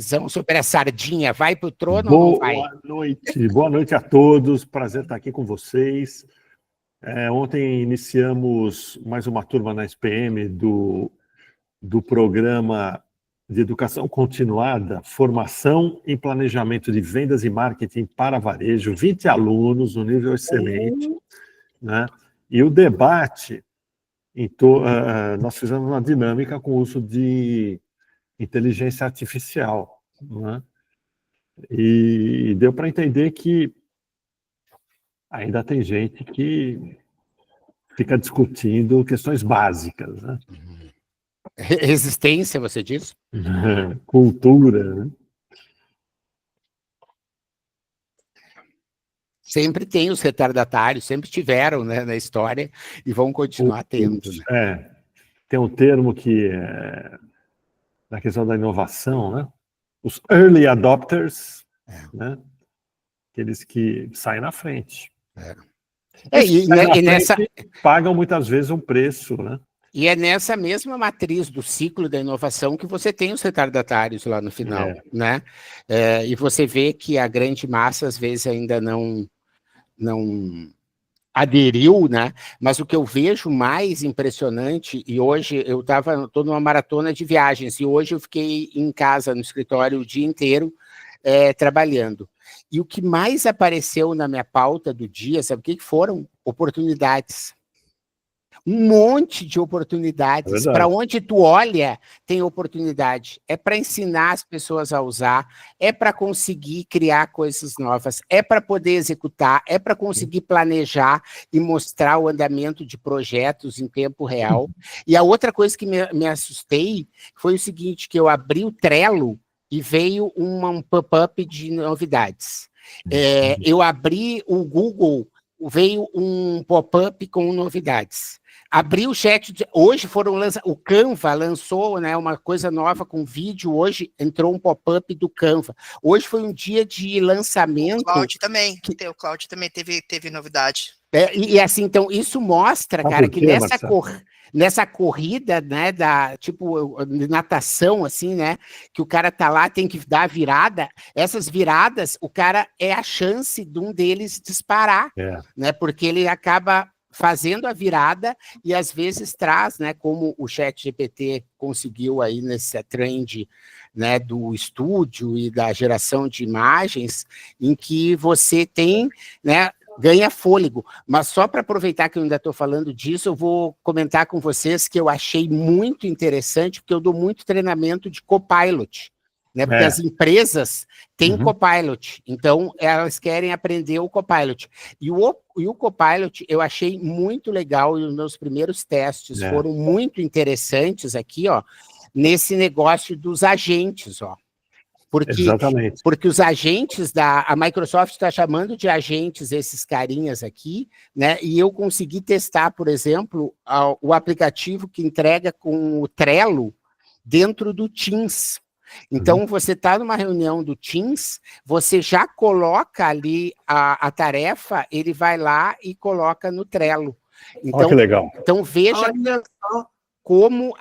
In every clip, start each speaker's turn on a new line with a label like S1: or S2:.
S1: visão sobre a sardinha? Vai para o trono ou não vai?
S2: Boa noite a todos, prazer estar aqui com vocês. Ontem iniciamos mais uma turma na SPM do programa de educação continuada, formação em planejamento de vendas e marketing para varejo, 20 alunos, no nível excelente, né? E o debate, nós fizemos uma dinâmica com o uso de inteligência artificial, né? E deu para entender que ainda tem gente que fica discutindo questões básicas, né?
S1: Resistência, você diz?
S2: Cultura, né?
S1: Sempre tem os retardatários, sempre tiveram, né, na história e vão continuar tendo. Né?
S2: Tem um termo que é na questão da inovação, né? Os early adopters, né? Aqueles que saem na frente. Pagam muitas vezes um preço, né?
S1: E é nessa mesma matriz do ciclo da inovação que você tem os retardatários lá no final, né? E você vê que a grande massa, às vezes, ainda não aderiu, né? Mas o que eu vejo mais impressionante, e hoje eu estou numa maratona de viagens, e hoje eu fiquei em casa, no escritório, o dia inteiro, trabalhando. E o que mais apareceu na minha pauta do dia, sabe o que foram? Oportunidades. Um monte de oportunidades. Para onde tu olha, tem oportunidade. É para ensinar as pessoas a usar, é para conseguir criar coisas novas, é para poder executar, é para conseguir planejar e mostrar o andamento de projetos em tempo real. E a outra coisa que me assustei foi o seguinte, que eu abri o Trello e veio um pop-up de novidades. Eu abri o Google, veio um pop-up com novidades. Abri o chat, hoje foram o Canva lançou, né, uma coisa nova com vídeo, hoje entrou um pop-up do Canva. Hoje foi um dia de lançamento.
S3: O Cloud também teve novidade.
S1: E assim, então, isso mostra, cara, que nessa corrida, né, tipo, natação, assim, né, que o cara tá lá, tem que dar a virada, essas viradas, o cara é a chance de um deles disparar, né, porque ele acaba fazendo a virada e às vezes traz, né, como o ChatGPT conseguiu aí nessa trend, né, do estúdio e da geração de imagens, em que você tem, né, ganha fôlego. Mas só para aproveitar que eu ainda estou falando disso, eu vou comentar com vocês que eu achei muito interessante, porque eu dou muito treinamento de Copilot, né? Porque as empresas têm Copilot, então elas querem aprender o Copilot. E o Copilot eu achei muito legal, e os meus primeiros testes foram muito interessantes aqui, ó, nesse negócio dos agentes, ó. Porque os agentes a Microsoft está chamando de agentes esses carinhas aqui, né? E eu consegui testar, por exemplo, o aplicativo que entrega com o Trello dentro do Teams. Então, você está numa reunião do Teams, você já coloca ali a tarefa, ele vai lá e coloca no Trello. Então,
S2: que legal.
S1: Então, veja como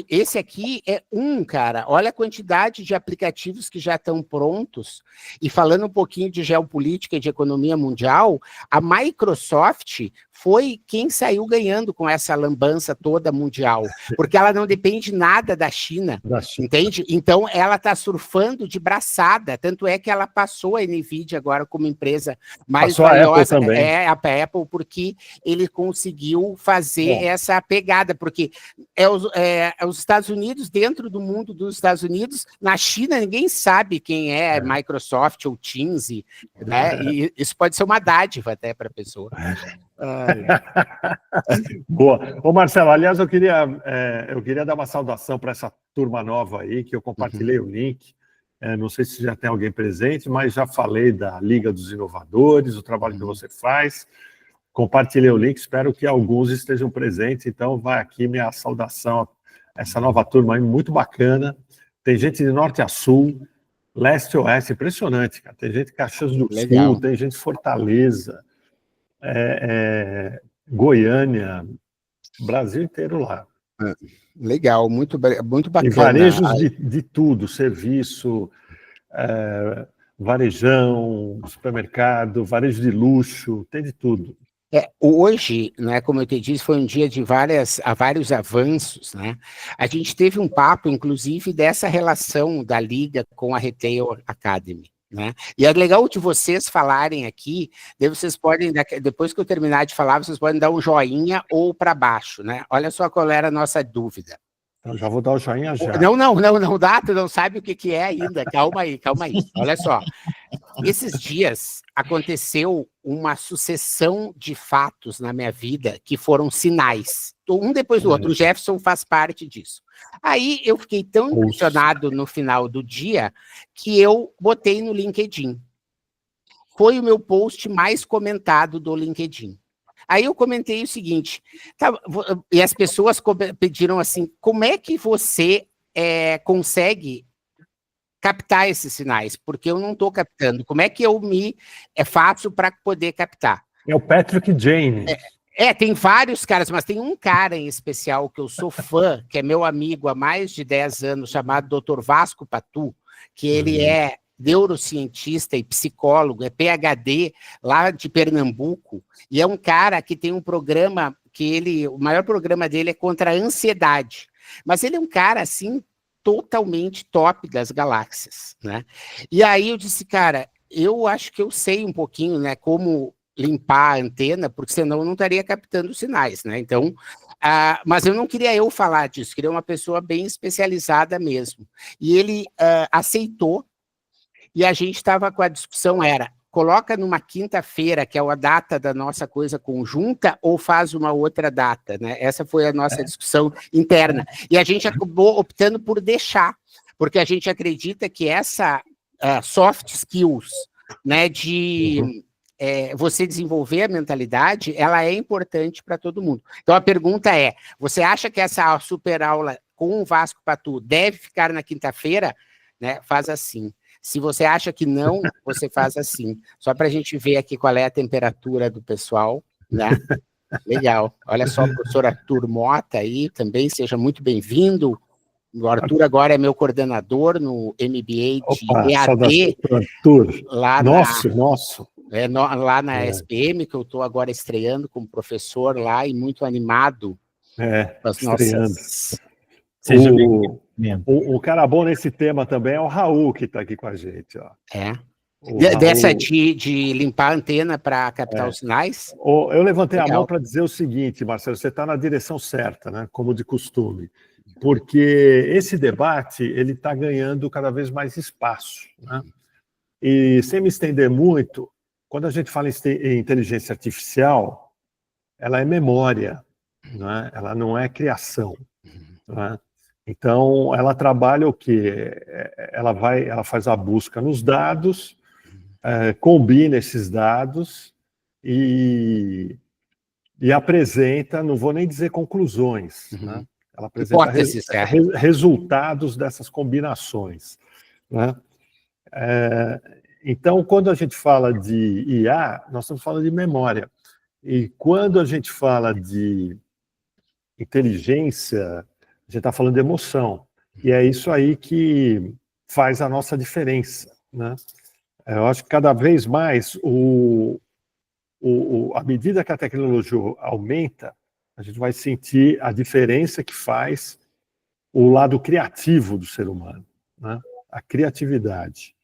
S1: esse aqui é cara. Olha a quantidade de aplicativos que já estão prontos. E falando um pouquinho de geopolítica e de economia mundial, a Microsoft foi quem saiu ganhando com essa lambança toda mundial, porque ela não depende nada da China, entende? Então, ela está surfando de braçada, tanto é que ela passou a NVIDIA agora como empresa mais valiosa, a Apple, porque ele conseguiu fazer essa pegada, porque os Estados Unidos, dentro do mundo dos Estados Unidos, na China ninguém sabe quem é Microsoft ou Teams, né? E isso pode ser uma dádiva até para a pessoa.
S2: Boa. Ô Marcelo, aliás, eu queria dar uma saudação para essa turma nova aí, que eu compartilhei o link. Não sei se já tem alguém presente, mas já falei da Liga dos Inovadores, o trabalho que você faz. Compartilhei o link, espero que alguns estejam presentes, então vai aqui minha saudação a essa nova turma aí, muito bacana. Tem gente de norte a sul, leste a oeste, impressionante, cara. Tem gente de Caxias do Sul, tem gente de Fortaleza, Goiânia, Brasil inteiro lá.
S1: Legal, muito bacana.
S2: E varejos de tudo, serviço, varejão, supermercado, varejo de luxo, tem de tudo.
S1: Hoje, né, como eu te disse, foi um dia de vários avanços, né? A gente teve um papo, inclusive, dessa relação da Liga com a Retail Academy, né? E é legal de vocês falarem aqui, daí vocês podem, depois que eu terminar de falar, vocês podem dar um joinha ou para baixo, né? Olha só qual era a nossa dúvida.
S2: Eu já vou dar o joinha já.
S1: Não dá, tu não sabe o que é ainda. Calma aí. Olha só. Esses dias aconteceu uma sucessão de fatos na minha vida que foram sinais, um depois do outro. O Jefferson faz parte disso. Aí eu fiquei tão impressionado no final do dia que eu botei no LinkedIn. Foi o meu post mais comentado do LinkedIn. Aí eu comentei o seguinte, e as pessoas pediram assim, como é que você consegue captar esses sinais? Porque eu não estou captando. Como é que eu faço para poder captar?
S2: É o Patrick Jane.
S1: Tem vários caras, mas tem um cara em especial que eu sou fã, que é meu amigo há mais de 10 anos, chamado Dr. Vasco Patu, que ele é neurocientista e psicólogo, é PhD lá de Pernambuco, e é um cara que tem um programa o maior programa dele é contra a ansiedade, mas ele é um cara, assim, totalmente top das galáxias, né? E aí eu disse, cara, eu acho que eu sei um pouquinho, né, como limpar a antena, porque senão eu não estaria captando sinais, né? Então, mas eu não queria eu falar disso, queria uma pessoa bem especializada mesmo. E ele aceitou, e a gente estava com a discussão, coloca numa quinta-feira, que é a data da nossa coisa conjunta, ou faz uma outra data, né? Essa foi a nossa discussão interna. E a gente acabou optando por deixar, porque a gente acredita que essa soft skills, né, de você desenvolver a mentalidade, ela é importante para todo mundo. Então a pergunta é, você acha que essa super aula com o Vasco Patu deve ficar na quinta-feira? Né? Faz assim. Se você acha que não, você faz assim. Só para a gente ver aqui qual é a temperatura do pessoal, né? Legal. Olha só, o professor Arthur Mota aí também, seja muito bem-vindo. O Arthur agora é meu coordenador no MBA de EAD.
S2: Arthur.
S1: Lá
S2: Nosso.
S1: Lá na SPM, que eu estou agora estreando como professor lá e muito animado com as nossas...
S2: Seja bem-vindo. O cara bom nesse tema também é o Raul, que está aqui com a gente. Ó.
S1: Dessa de limpar a antena para captar os sinais?
S2: Eu levantei a mão para dizer o seguinte, Marcelo, você está na direção certa, né, como de costume, porque esse debate ele está ganhando cada vez mais espaço. Né? E sem me estender muito, quando a gente fala em inteligência artificial, ela é memória, né? Ela não é criação. Né? Então, ela trabalha o quê? Ela faz a busca nos dados, combina esses dados e apresenta, não vou nem dizer conclusões, né? Ela apresenta resultados dessas combinações. Né? Então, quando a gente fala de IA, nós estamos falando de memória. E quando a gente fala de inteligência, a gente está falando de emoção. E é isso aí que faz a nossa diferença. Né? Eu acho que cada vez mais, à medida que a tecnologia aumenta, a gente vai sentir a diferença que faz o lado criativo do ser humano, né? A criatividade.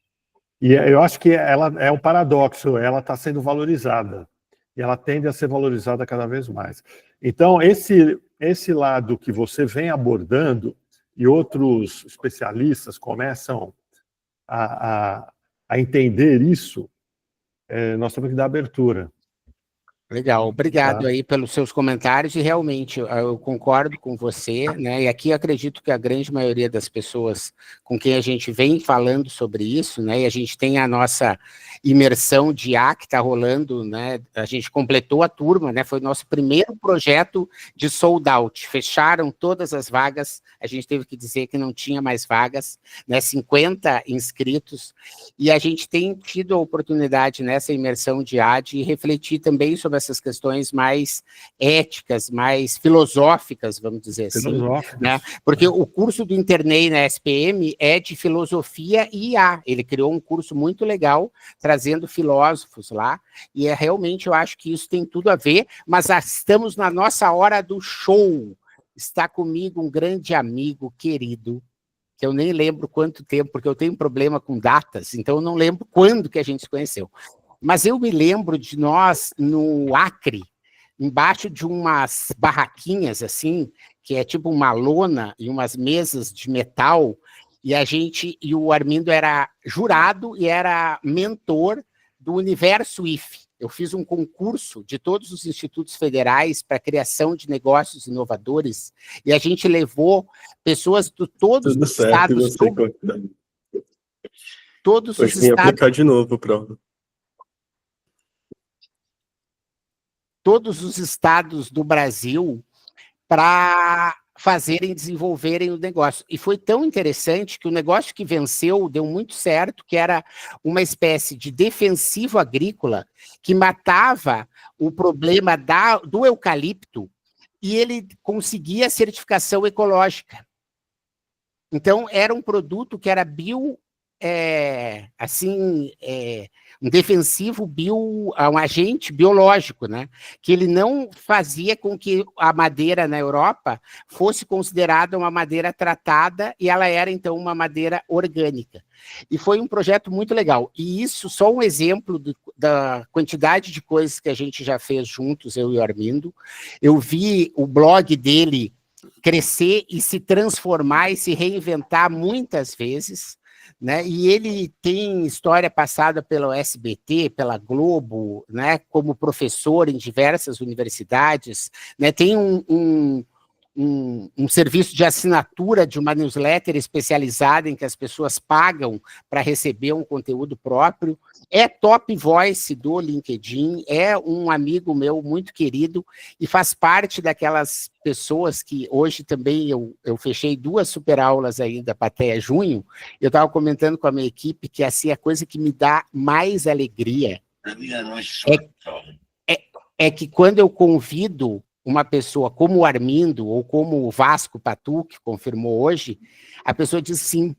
S2: E eu acho que ela é um paradoxo, ela está sendo valorizada. E ela tende a ser valorizada cada vez mais. Então, esse lado que você vem abordando, e outros especialistas começam a entender isso, nós temos que dar abertura.
S1: Legal, obrigado aí pelos seus comentários, e realmente eu concordo com você, né? E aqui eu acredito que a grande maioria das pessoas com quem a gente vem falando sobre isso, né? E a gente tem a nossa imersão de IA que está rolando, né? A gente completou a turma, né? Foi o nosso primeiro projeto de sold out, fecharam todas as vagas, a gente teve que dizer que não tinha mais vagas, né? 50 inscritos, e a gente tem tido a oportunidade nessa imersão de IA de refletir também sobre essas questões mais éticas, mais filosóficas, vamos dizer assim, né? Porque o curso do Internei na SPM é de filosofia e IA. Ele criou um curso muito legal, trazendo filósofos lá, e realmente eu acho que isso tem tudo a ver, mas estamos na nossa hora do show. Está comigo um grande amigo querido, que eu nem lembro quanto tempo, porque eu tenho um problema com datas, então eu não lembro quando que a gente se conheceu. Mas eu me lembro de nós no Acre, embaixo de umas barraquinhas assim, que é tipo uma lona e umas mesas de metal, e o Armindo era jurado e era mentor do Universo IF. Eu fiz um concurso de todos os institutos federais para a criação de negócios inovadores, e a gente levou pessoas de todos os estados. Todos os estados.
S4: Aplicar de novo, prova.
S1: Todos os estados do Brasil para desenvolverem o negócio. E foi tão interessante que o negócio que venceu deu muito certo, que era uma espécie de defensivo agrícola que matava o problema do eucalipto e ele conseguia a certificação ecológica. Então, era um produto que era um defensivo um agente biológico, né? Que ele não fazia com que a madeira na Europa fosse considerada uma madeira tratada e ela era, então, uma madeira orgânica. E foi um projeto muito legal. E isso só um exemplo da quantidade de coisas que a gente já fez juntos, eu e o Armindo. Eu vi o blog dele crescer e se transformar e se reinventar muitas vezes, né? E ele tem história passada pelo SBT, pela Globo, né? Como professor em diversas universidades, né? Tem um serviço de assinatura de uma newsletter especializada em que as pessoas pagam para receber um conteúdo próprio, é top voice do LinkedIn, é um amigo meu muito querido e faz parte daquelas pessoas que hoje também eu fechei 2 super aulas ainda para até junho. Eu estava comentando com a minha equipe que assim, a coisa que me dá mais alegria é que quando eu convido uma pessoa como o Armindo ou como o Vasco Patu, que confirmou hoje, a pessoa diz sim.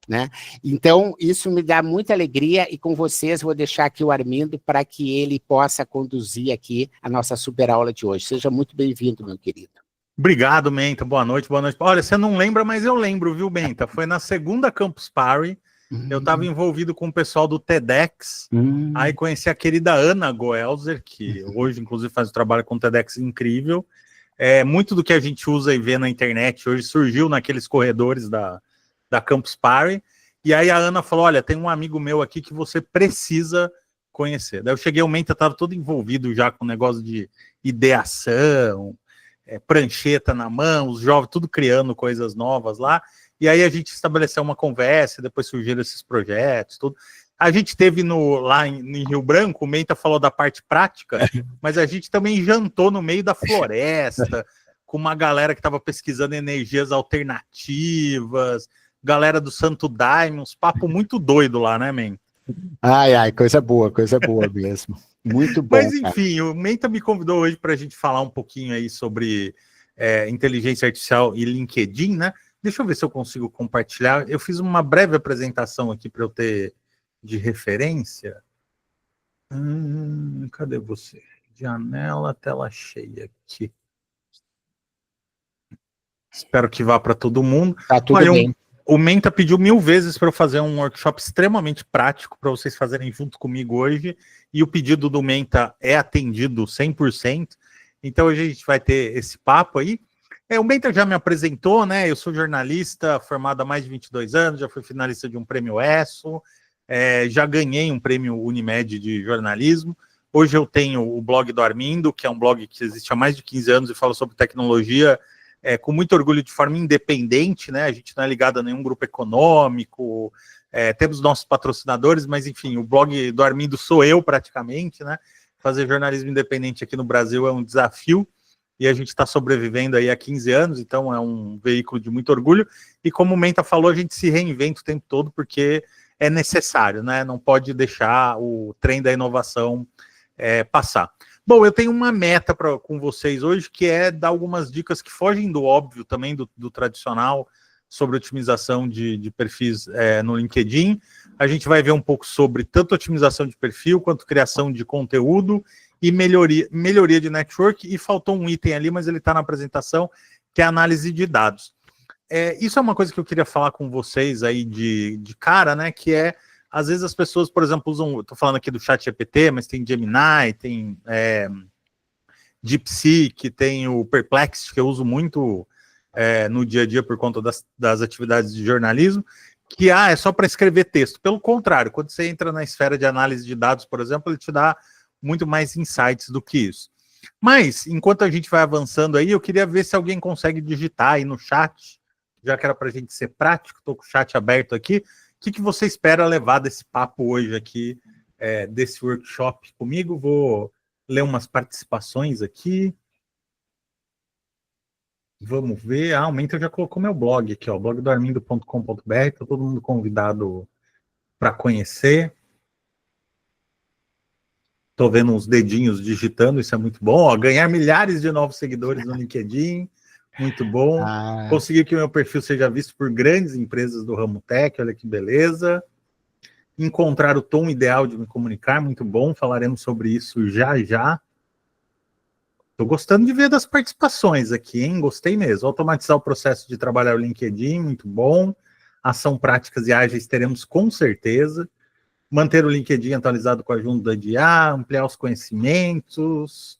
S1: Né? Então, isso me dá muita alegria e com vocês vou deixar aqui o Armindo para que ele possa conduzir aqui a nossa super aula de hoje. Seja muito bem-vindo, meu querido.
S5: Obrigado, Menta. Boa noite, boa noite. Olha, você não lembra, mas eu lembro, viu, Menta? Foi na segunda Campus Party. Eu estava envolvido com o pessoal do TEDx, aí conheci a querida Ana Goelzer, que hoje, inclusive, faz um trabalho com o TEDx incrível. Muito do que a gente usa e vê na internet hoje surgiu naqueles corredores da Campus Party, e aí a Ana falou, olha, tem um amigo meu aqui que você precisa conhecer. Daí eu cheguei, o Menta estava todo envolvido já com o negócio de ideação, prancheta na mão, os jovens tudo criando coisas novas lá. E aí a gente estabeleceu uma conversa, depois surgiram esses projetos, tudo. A gente teve lá em Rio Branco, o Menta falou da parte prática, mas a gente também jantou no meio da floresta, com uma galera que estava pesquisando energias alternativas, galera do Santo Daime, uns papo muito doido lá, né, Menta?
S1: Ai, coisa boa mesmo. Muito bom.
S5: Mas enfim, o Menta me convidou hoje para a gente falar um pouquinho aí sobre inteligência artificial e LinkedIn, né? Deixa eu ver se eu consigo compartilhar. Eu fiz uma breve apresentação aqui para eu ter de referência. Cadê você? Janela, tela cheia aqui. Espero que vá para todo mundo.
S1: Tá tudo bem.
S5: O Menta pediu 1000 vezes para eu fazer um workshop extremamente prático para vocês fazerem junto comigo hoje. E o pedido do Menta é atendido 100%. Então hoje a gente vai ter esse papo aí. O Menta já me apresentou, né? Eu sou jornalista, formado há mais de 22 anos, já fui finalista de um prêmio ESSO, já ganhei um prêmio Unimed de jornalismo. Hoje eu tenho o blog do Armindo, que é um blog que existe há mais de 15 anos e fala sobre tecnologia com muito orgulho de forma independente, né? A gente não é ligado a nenhum grupo econômico, temos nossos patrocinadores, mas enfim, o blog do Armindo sou eu praticamente, né? Fazer jornalismo independente aqui no Brasil é um desafio. E a gente está sobrevivendo aí há 15 anos, então é um veículo de muito orgulho. E como o Menta falou, a gente se reinventa o tempo todo porque é necessário, né? Não pode deixar o trem da inovação passar. Bom, eu tenho uma meta com vocês hoje, que é dar algumas dicas que fogem do óbvio também, do tradicional, sobre otimização de perfis no LinkedIn. A gente vai ver um pouco sobre tanto otimização de perfil, quanto criação de conteúdo e melhoria de network, e faltou um item ali, mas ele está na apresentação, que é a análise de dados. Isso é uma coisa que eu queria falar com vocês aí de cara, né, que às vezes as pessoas, por exemplo, usam, estou falando aqui do ChatGPT, mas tem Gemini, tem DeepSeek, tem o Perplexity, que eu uso muito no dia a dia por conta das atividades de jornalismo, que é só para escrever texto. Pelo contrário, quando você entra na esfera de análise de dados, por exemplo, ele te dá muito mais insights do que isso. Mas, enquanto a gente vai avançando aí, eu queria ver se alguém consegue digitar aí no chat, já que era para a gente ser prático, estou com o chat aberto aqui. O que você espera levar desse papo hoje aqui, desse workshop comigo? Vou ler umas participações aqui. Vamos ver. O Mentor já colocou meu blog aqui, ó, blogdoarmindo.com.br, está todo mundo convidado para conhecer. Estou vendo uns dedinhos digitando, isso é muito bom. Ó, ganhar milhares de novos seguidores no LinkedIn, muito bom. Conseguir que o meu perfil seja visto por grandes empresas do ramo tech, olha que beleza. Encontrar o tom ideal de me comunicar, muito bom. Falaremos sobre isso já já. Estou gostando de ver das participações aqui, hein? Gostei mesmo. Automatizar o processo de trabalhar o LinkedIn, muito bom. Ação práticas e ágeis teremos com certeza. Manter o LinkedIn atualizado com a ajuda de IA, ampliar os conhecimentos.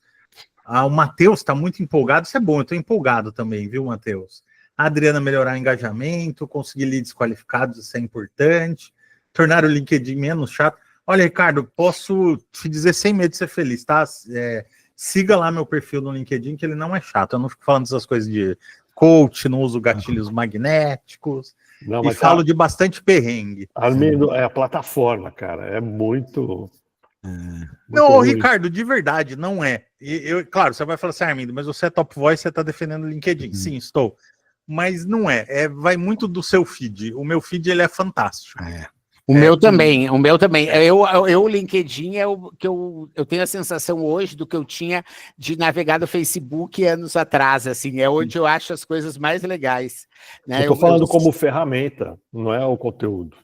S5: O Matheus está muito empolgado, isso é bom, eu estou empolgado também, viu, Matheus? A Adriana melhorar o engajamento, conseguir leads qualificados, isso é importante. Tornar o LinkedIn menos chato. Olha, Ricardo, posso te dizer sem medo de ser feliz, tá? Siga lá meu perfil no LinkedIn, que ele não é chato. Eu não fico falando dessas coisas de coach, não uso gatilhos magnéticos. Não, e falo de bastante perrengue.
S2: Armindo, é a plataforma, cara. É muito
S5: não, ruim. Ricardo, de verdade, não é. Claro, você vai falar assim, Armindo, mas você é top voice, você está defendendo o LinkedIn. Sim, estou. Mas não é. Vai muito do seu feed. O meu feed, ele é fantástico.
S1: O meu também. O LinkedIn é o que eu tenho a sensação hoje do que eu tinha de navegar no Facebook anos atrás, assim, é onde eu acho as coisas mais legais. Né?
S2: Eu tô falando como ferramenta, não é o conteúdo.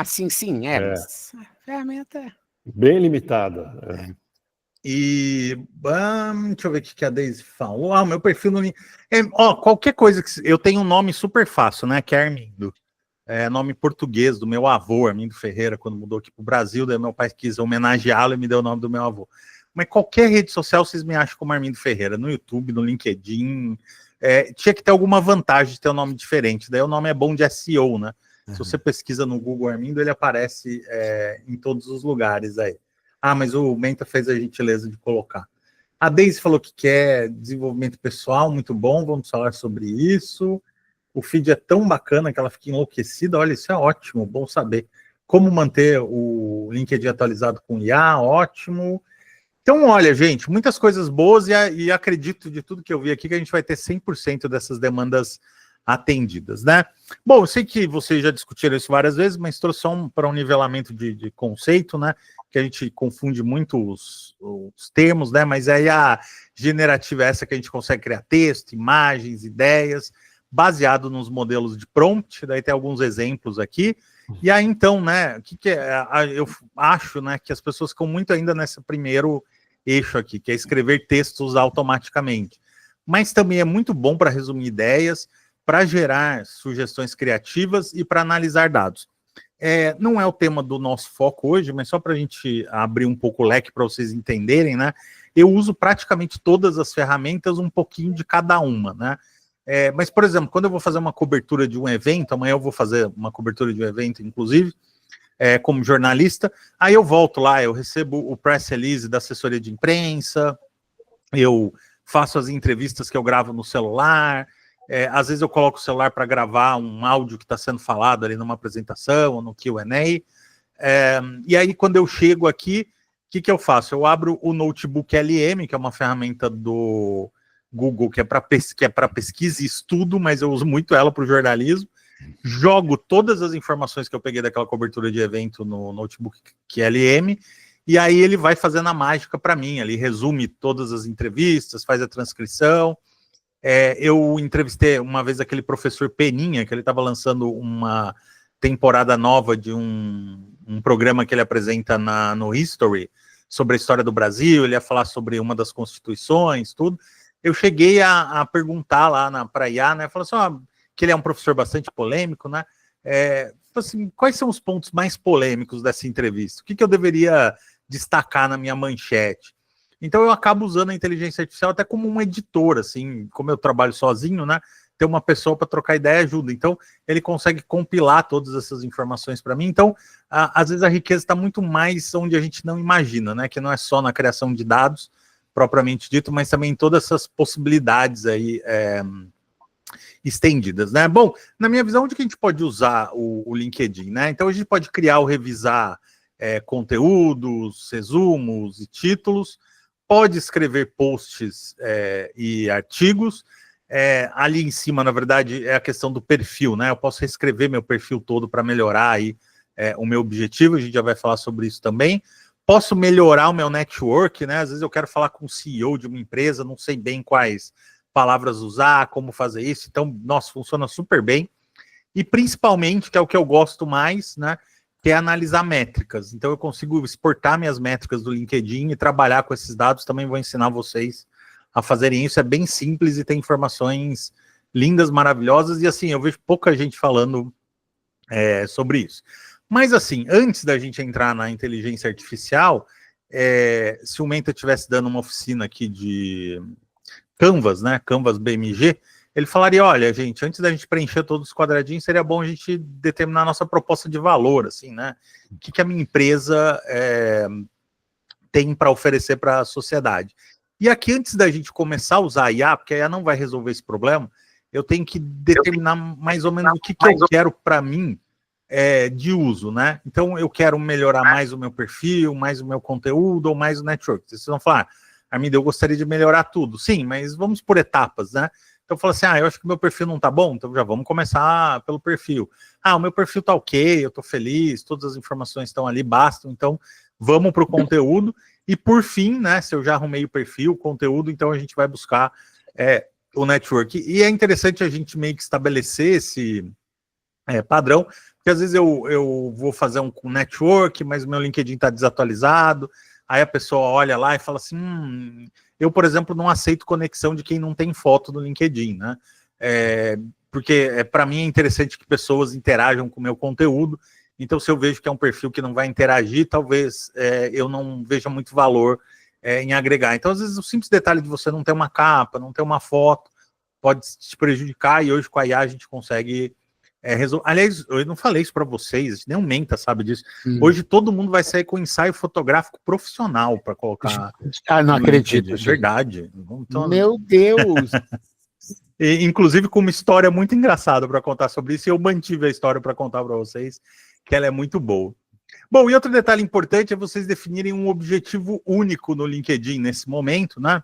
S1: Sim, mas a ferramenta
S2: bem limitada.
S5: E deixa eu ver o que a Daisy falou. O meu perfil no LinkedIn. Qualquer coisa que eu tenho um nome super fácil, né? Que é Armindo. Nome português do meu avô, Armindo Ferreira, quando mudou aqui para o Brasil, daí meu pai quis homenageá-lo e me deu o nome do meu avô. Mas qualquer rede social vocês me acham como Armindo Ferreira, no YouTube, no LinkedIn, tinha que ter alguma vantagem de ter um nome diferente, daí o nome é bom de SEO, né? Se você pesquisa no Google Armindo, ele aparece em todos os lugares aí. Mas o Menta fez a gentileza de colocar. A Daisy falou que quer desenvolvimento pessoal, muito bom, vamos falar sobre isso. O feed é tão bacana que ela fica enlouquecida. Olha, isso é ótimo, bom saber. Como manter o LinkedIn atualizado com IA, ótimo. Então, olha, gente, muitas coisas boas e acredito de tudo que eu vi aqui que a gente vai ter 100% dessas demandas atendidas, né? Bom, eu sei que vocês já discutiram isso várias vezes, mas trouxe só para um nivelamento de conceito, né? Que a gente confunde muito os termos, né? Mas aí a generativa é essa que a gente consegue criar texto, imagens, ideias, baseado nos modelos de prompt, daí tem alguns exemplos aqui, e aí então, né, eu acho, né, que as pessoas ficam muito ainda nesse primeiro eixo aqui, que é escrever textos automaticamente, mas também é muito bom para resumir ideias, para gerar sugestões criativas e para analisar dados. Não é o tema do nosso foco hoje, mas só para a gente abrir um pouco o leque para vocês entenderem, né, eu uso praticamente todas as ferramentas, um pouquinho de cada uma, né. Mas, por exemplo, quando eu vou fazer uma cobertura de um evento, amanhã eu vou fazer uma cobertura de um evento, inclusive, como jornalista, aí eu volto lá, eu recebo o press release da assessoria de imprensa, eu faço as entrevistas que eu gravo no celular, às vezes eu coloco o celular para gravar um áudio que está sendo falado ali numa apresentação ou no Q&A, e aí quando eu chego aqui, o que eu faço? Eu abro o Notebook LM, que é uma ferramenta do Google, que é para pesquisa e estudo, mas eu uso muito ela para o jornalismo, jogo todas as informações que eu peguei daquela cobertura de evento no Notebook QLM e aí ele vai fazendo a mágica para mim, ele resume todas as entrevistas, faz a transcrição. Eu entrevistei uma vez aquele professor Peninha, que ele estava lançando uma temporada nova de um programa que ele apresenta no History, sobre a história do Brasil, ele ia falar sobre uma das constituições, tudo. Eu cheguei a perguntar lá para IA, né, falou assim, que ele é um professor bastante polêmico, né, assim, quais são os pontos mais polêmicos dessa entrevista? O que eu deveria destacar na minha manchete? Então eu acabo usando a inteligência artificial até como um editor, assim, como eu trabalho sozinho, né, ter uma pessoa para trocar ideia ajuda. Então, ele consegue compilar todas essas informações para mim. Então, às vezes a riqueza está muito mais onde a gente não imagina, né? Que não é só na criação de dados, propriamente dito, mas também em todas essas possibilidades aí estendidas, né? Bom, na minha visão, onde que a gente pode usar o LinkedIn, né? Então, a gente pode criar ou revisar conteúdos, resumos e títulos, pode escrever posts e artigos. Ali em cima, na verdade, é a questão do perfil, né? Eu posso reescrever meu perfil todo para melhorar aí o meu objetivo, a gente já vai falar sobre isso também. Posso melhorar o meu network, né? Às vezes eu quero falar com o CEO de uma empresa, não sei bem quais palavras usar, como fazer isso, então, nossa, funciona super bem. E principalmente, que é o que eu gosto mais, né? Que é analisar métricas. Então eu consigo exportar minhas métricas do LinkedIn e trabalhar com esses dados, também vou ensinar vocês a fazerem isso, é bem simples e tem informações lindas, maravilhosas, e assim, eu vejo pouca gente falando sobre isso. Mas assim, antes da gente entrar na inteligência artificial, se o Menta estivesse dando uma oficina aqui de Canvas, né, Canvas BMG, ele falaria, olha, gente, antes da gente preencher todos os quadradinhos, seria bom a gente determinar a nossa proposta de valor, assim, né, o que a minha empresa tem para oferecer para a sociedade. E aqui, antes da gente começar a usar a IA, porque a IA não vai resolver esse problema, eu tenho que determinar mais ou menos o que eu quero para mim de uso, né? Então, eu quero melhorar mais o meu perfil, mais o meu conteúdo, ou mais o network. Vocês vão falar, Armindo, eu gostaria de melhorar tudo. Sim, mas vamos por etapas, né? Então, eu falo assim, eu acho que o meu perfil não tá bom, então já vamos começar pelo perfil. O meu perfil tá ok, eu tô feliz, todas as informações estão ali, bastam, então vamos pro conteúdo. E por fim, né, se eu já arrumei o perfil, o conteúdo, então a gente vai buscar o network. E é interessante a gente meio que estabelecer esse padrão, porque às vezes eu vou fazer um network, mas o meu LinkedIn está desatualizado, aí a pessoa olha lá e fala assim, eu, por exemplo, não aceito conexão de quem não tem foto no LinkedIn, né? Porque para mim é interessante que pessoas interajam com o meu conteúdo. Então, se eu vejo que é um perfil que não vai interagir, talvez eu não veja muito valor em agregar. Então, às vezes, o simples detalhe de você não ter uma capa, não ter uma foto, pode te prejudicar, e hoje com a IA a gente consegue resolver. Aliás, eu não falei isso para vocês, nem o Menta sabe disso. Hoje todo mundo vai sair com ensaio fotográfico profissional para colocar.
S1: Não acredito.
S5: É verdade.
S1: Então, meu Deus!
S5: E, inclusive com uma história muito engraçada para contar sobre isso, e eu mantive a história para contar para vocês, que ela é muito boa. Bom, e outro detalhe importante é vocês definirem um objetivo único no LinkedIn nesse momento, né?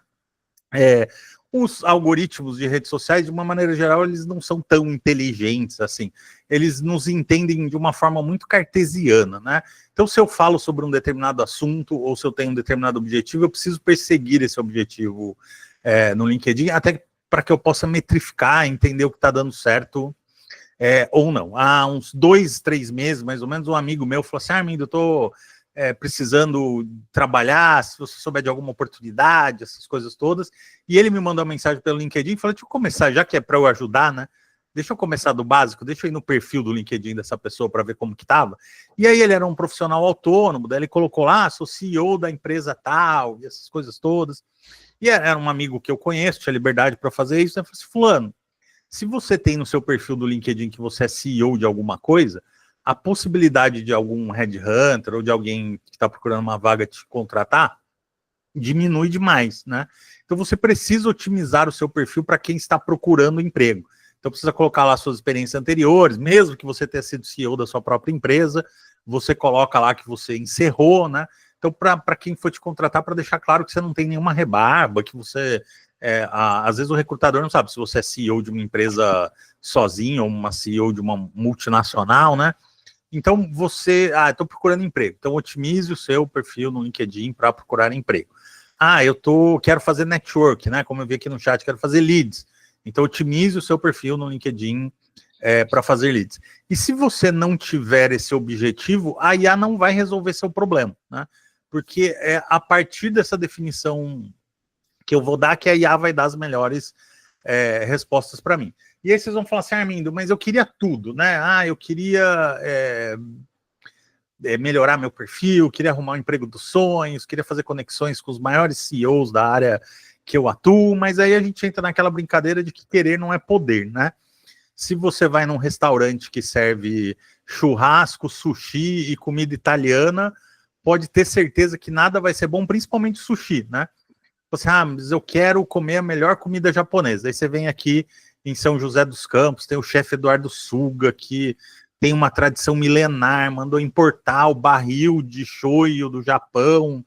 S5: Os algoritmos de redes sociais, de uma maneira geral, eles não são tão inteligentes assim. Eles nos entendem de uma forma muito cartesiana, né? Então, se eu falo sobre um determinado assunto, ou se eu tenho um determinado objetivo, eu preciso perseguir esse objetivo no LinkedIn, até para que eu possa metrificar, entender o que está dando certo ou não. Há uns 2, 3 meses, mais ou menos, um amigo meu falou assim, Armindo, eu estou precisando trabalhar, se você souber de alguma oportunidade, essas coisas todas, e ele me mandou uma mensagem pelo LinkedIn e falou, deixa eu começar, já que é para eu ajudar, né, deixa eu começar do básico, deixa eu ir no perfil do LinkedIn dessa pessoa para ver como que estava, e aí ele era um profissional autônomo, daí ele colocou lá, sou CEO da empresa tal, e essas coisas todas, e era um amigo que eu conheço, tinha liberdade para fazer isso, eu falei assim, fulano, se você tem no seu perfil do LinkedIn que você é CEO de alguma coisa, a possibilidade de algum headhunter ou de alguém que está procurando uma vaga te contratar diminui demais, né? Então você precisa otimizar o seu perfil para quem está procurando emprego. Então precisa colocar lá suas experiências anteriores, mesmo que você tenha sido CEO da sua própria empresa, você coloca lá que você encerrou, né? Então para quem for te contratar, para deixar claro que você não tem nenhuma rebarba, que você... às vezes o recrutador não sabe se você é CEO de uma empresa sozinho ou uma CEO de uma multinacional, né? Então estou procurando emprego. Então otimize o seu perfil no LinkedIn para procurar emprego. Quero fazer network, né? Como eu vi aqui no chat, quero fazer leads. Então otimize o seu perfil no LinkedIn para fazer leads. E se você não tiver esse objetivo, a IA não vai resolver seu problema, né? Porque é a partir dessa definição que eu vou dar que a IA vai dar as melhores respostas para mim. E aí vocês vão falar assim, Armindo, mas eu queria tudo, né? Eu queria melhorar meu perfil, queria arrumar o emprego dos sonhos, queria fazer conexões com os maiores CEOs da área que eu atuo, mas aí a gente entra naquela brincadeira de que querer não é poder, né? Se você vai num restaurante que serve churrasco, sushi e comida italiana, pode ter certeza que nada vai ser bom, principalmente sushi, né? Você, mas eu quero comer a melhor comida japonesa. Aí você vem aqui em São José dos Campos, tem o chefe Eduardo Suga, que tem uma tradição milenar, mandou importar o barril de shoyu do Japão,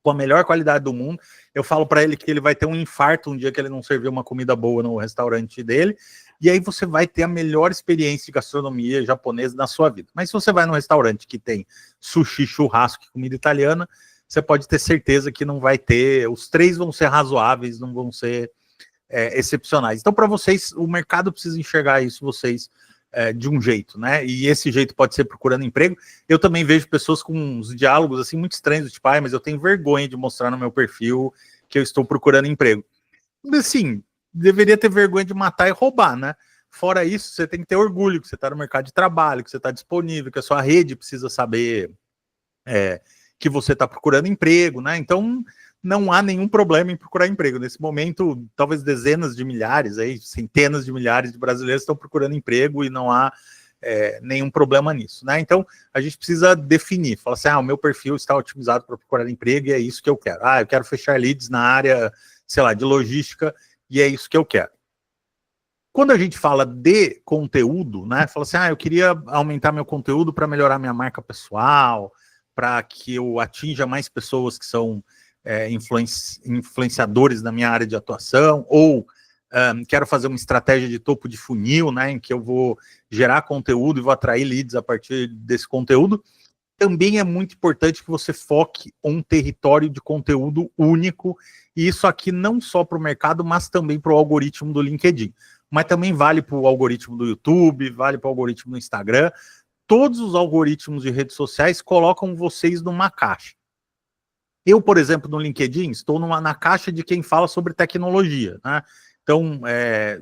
S5: com a melhor qualidade do mundo. Eu falo para ele que ele vai ter um infarto um dia que ele não servir uma comida boa no restaurante dele, e aí você vai ter a melhor experiência de gastronomia japonesa na sua vida. Mas se você vai num restaurante que tem sushi, churrasco e comida italiana, você pode ter certeza que não vai ter, os três vão ser razoáveis, não vão ser excepcionais. Então, para vocês, o mercado precisa enxergar isso, vocês, de um jeito, né? E esse jeito pode ser procurando emprego. Eu também vejo pessoas com uns diálogos assim muito estranhos, tipo, mas eu tenho vergonha de mostrar no meu perfil que eu estou procurando emprego. Assim, deveria ter vergonha de matar e roubar, né? Fora isso, você tem que ter orgulho que você está no mercado de trabalho, que você está disponível, que a sua rede precisa saber que você está procurando emprego, né? Então, não há nenhum problema em procurar emprego. Nesse momento, talvez dezenas de milhares, centenas de milhares de brasileiros estão procurando emprego e não há nenhum problema nisso, né? Então, a gente precisa definir, falar assim, o meu perfil está otimizado para procurar emprego e é isso que eu quero. Eu quero fechar leads na área, sei lá, de logística e é isso que eu quero. Quando a gente fala de conteúdo, né? Fala assim, eu queria aumentar meu conteúdo para melhorar minha marca pessoal, para que eu atinja mais pessoas que são influenciadores na minha área de atuação, ou quero fazer uma estratégia de topo de funil, né, em que eu vou gerar conteúdo e vou atrair leads a partir desse conteúdo. Também é muito importante que você foque um território de conteúdo único, e isso aqui não só para o mercado, mas também para o algoritmo do LinkedIn. Mas também vale para o algoritmo do YouTube, vale para o algoritmo do Instagram. Todos os algoritmos de redes sociais colocam vocês numa caixa. Eu, por exemplo, no LinkedIn, estou na caixa de quem fala sobre tecnologia, né? Então,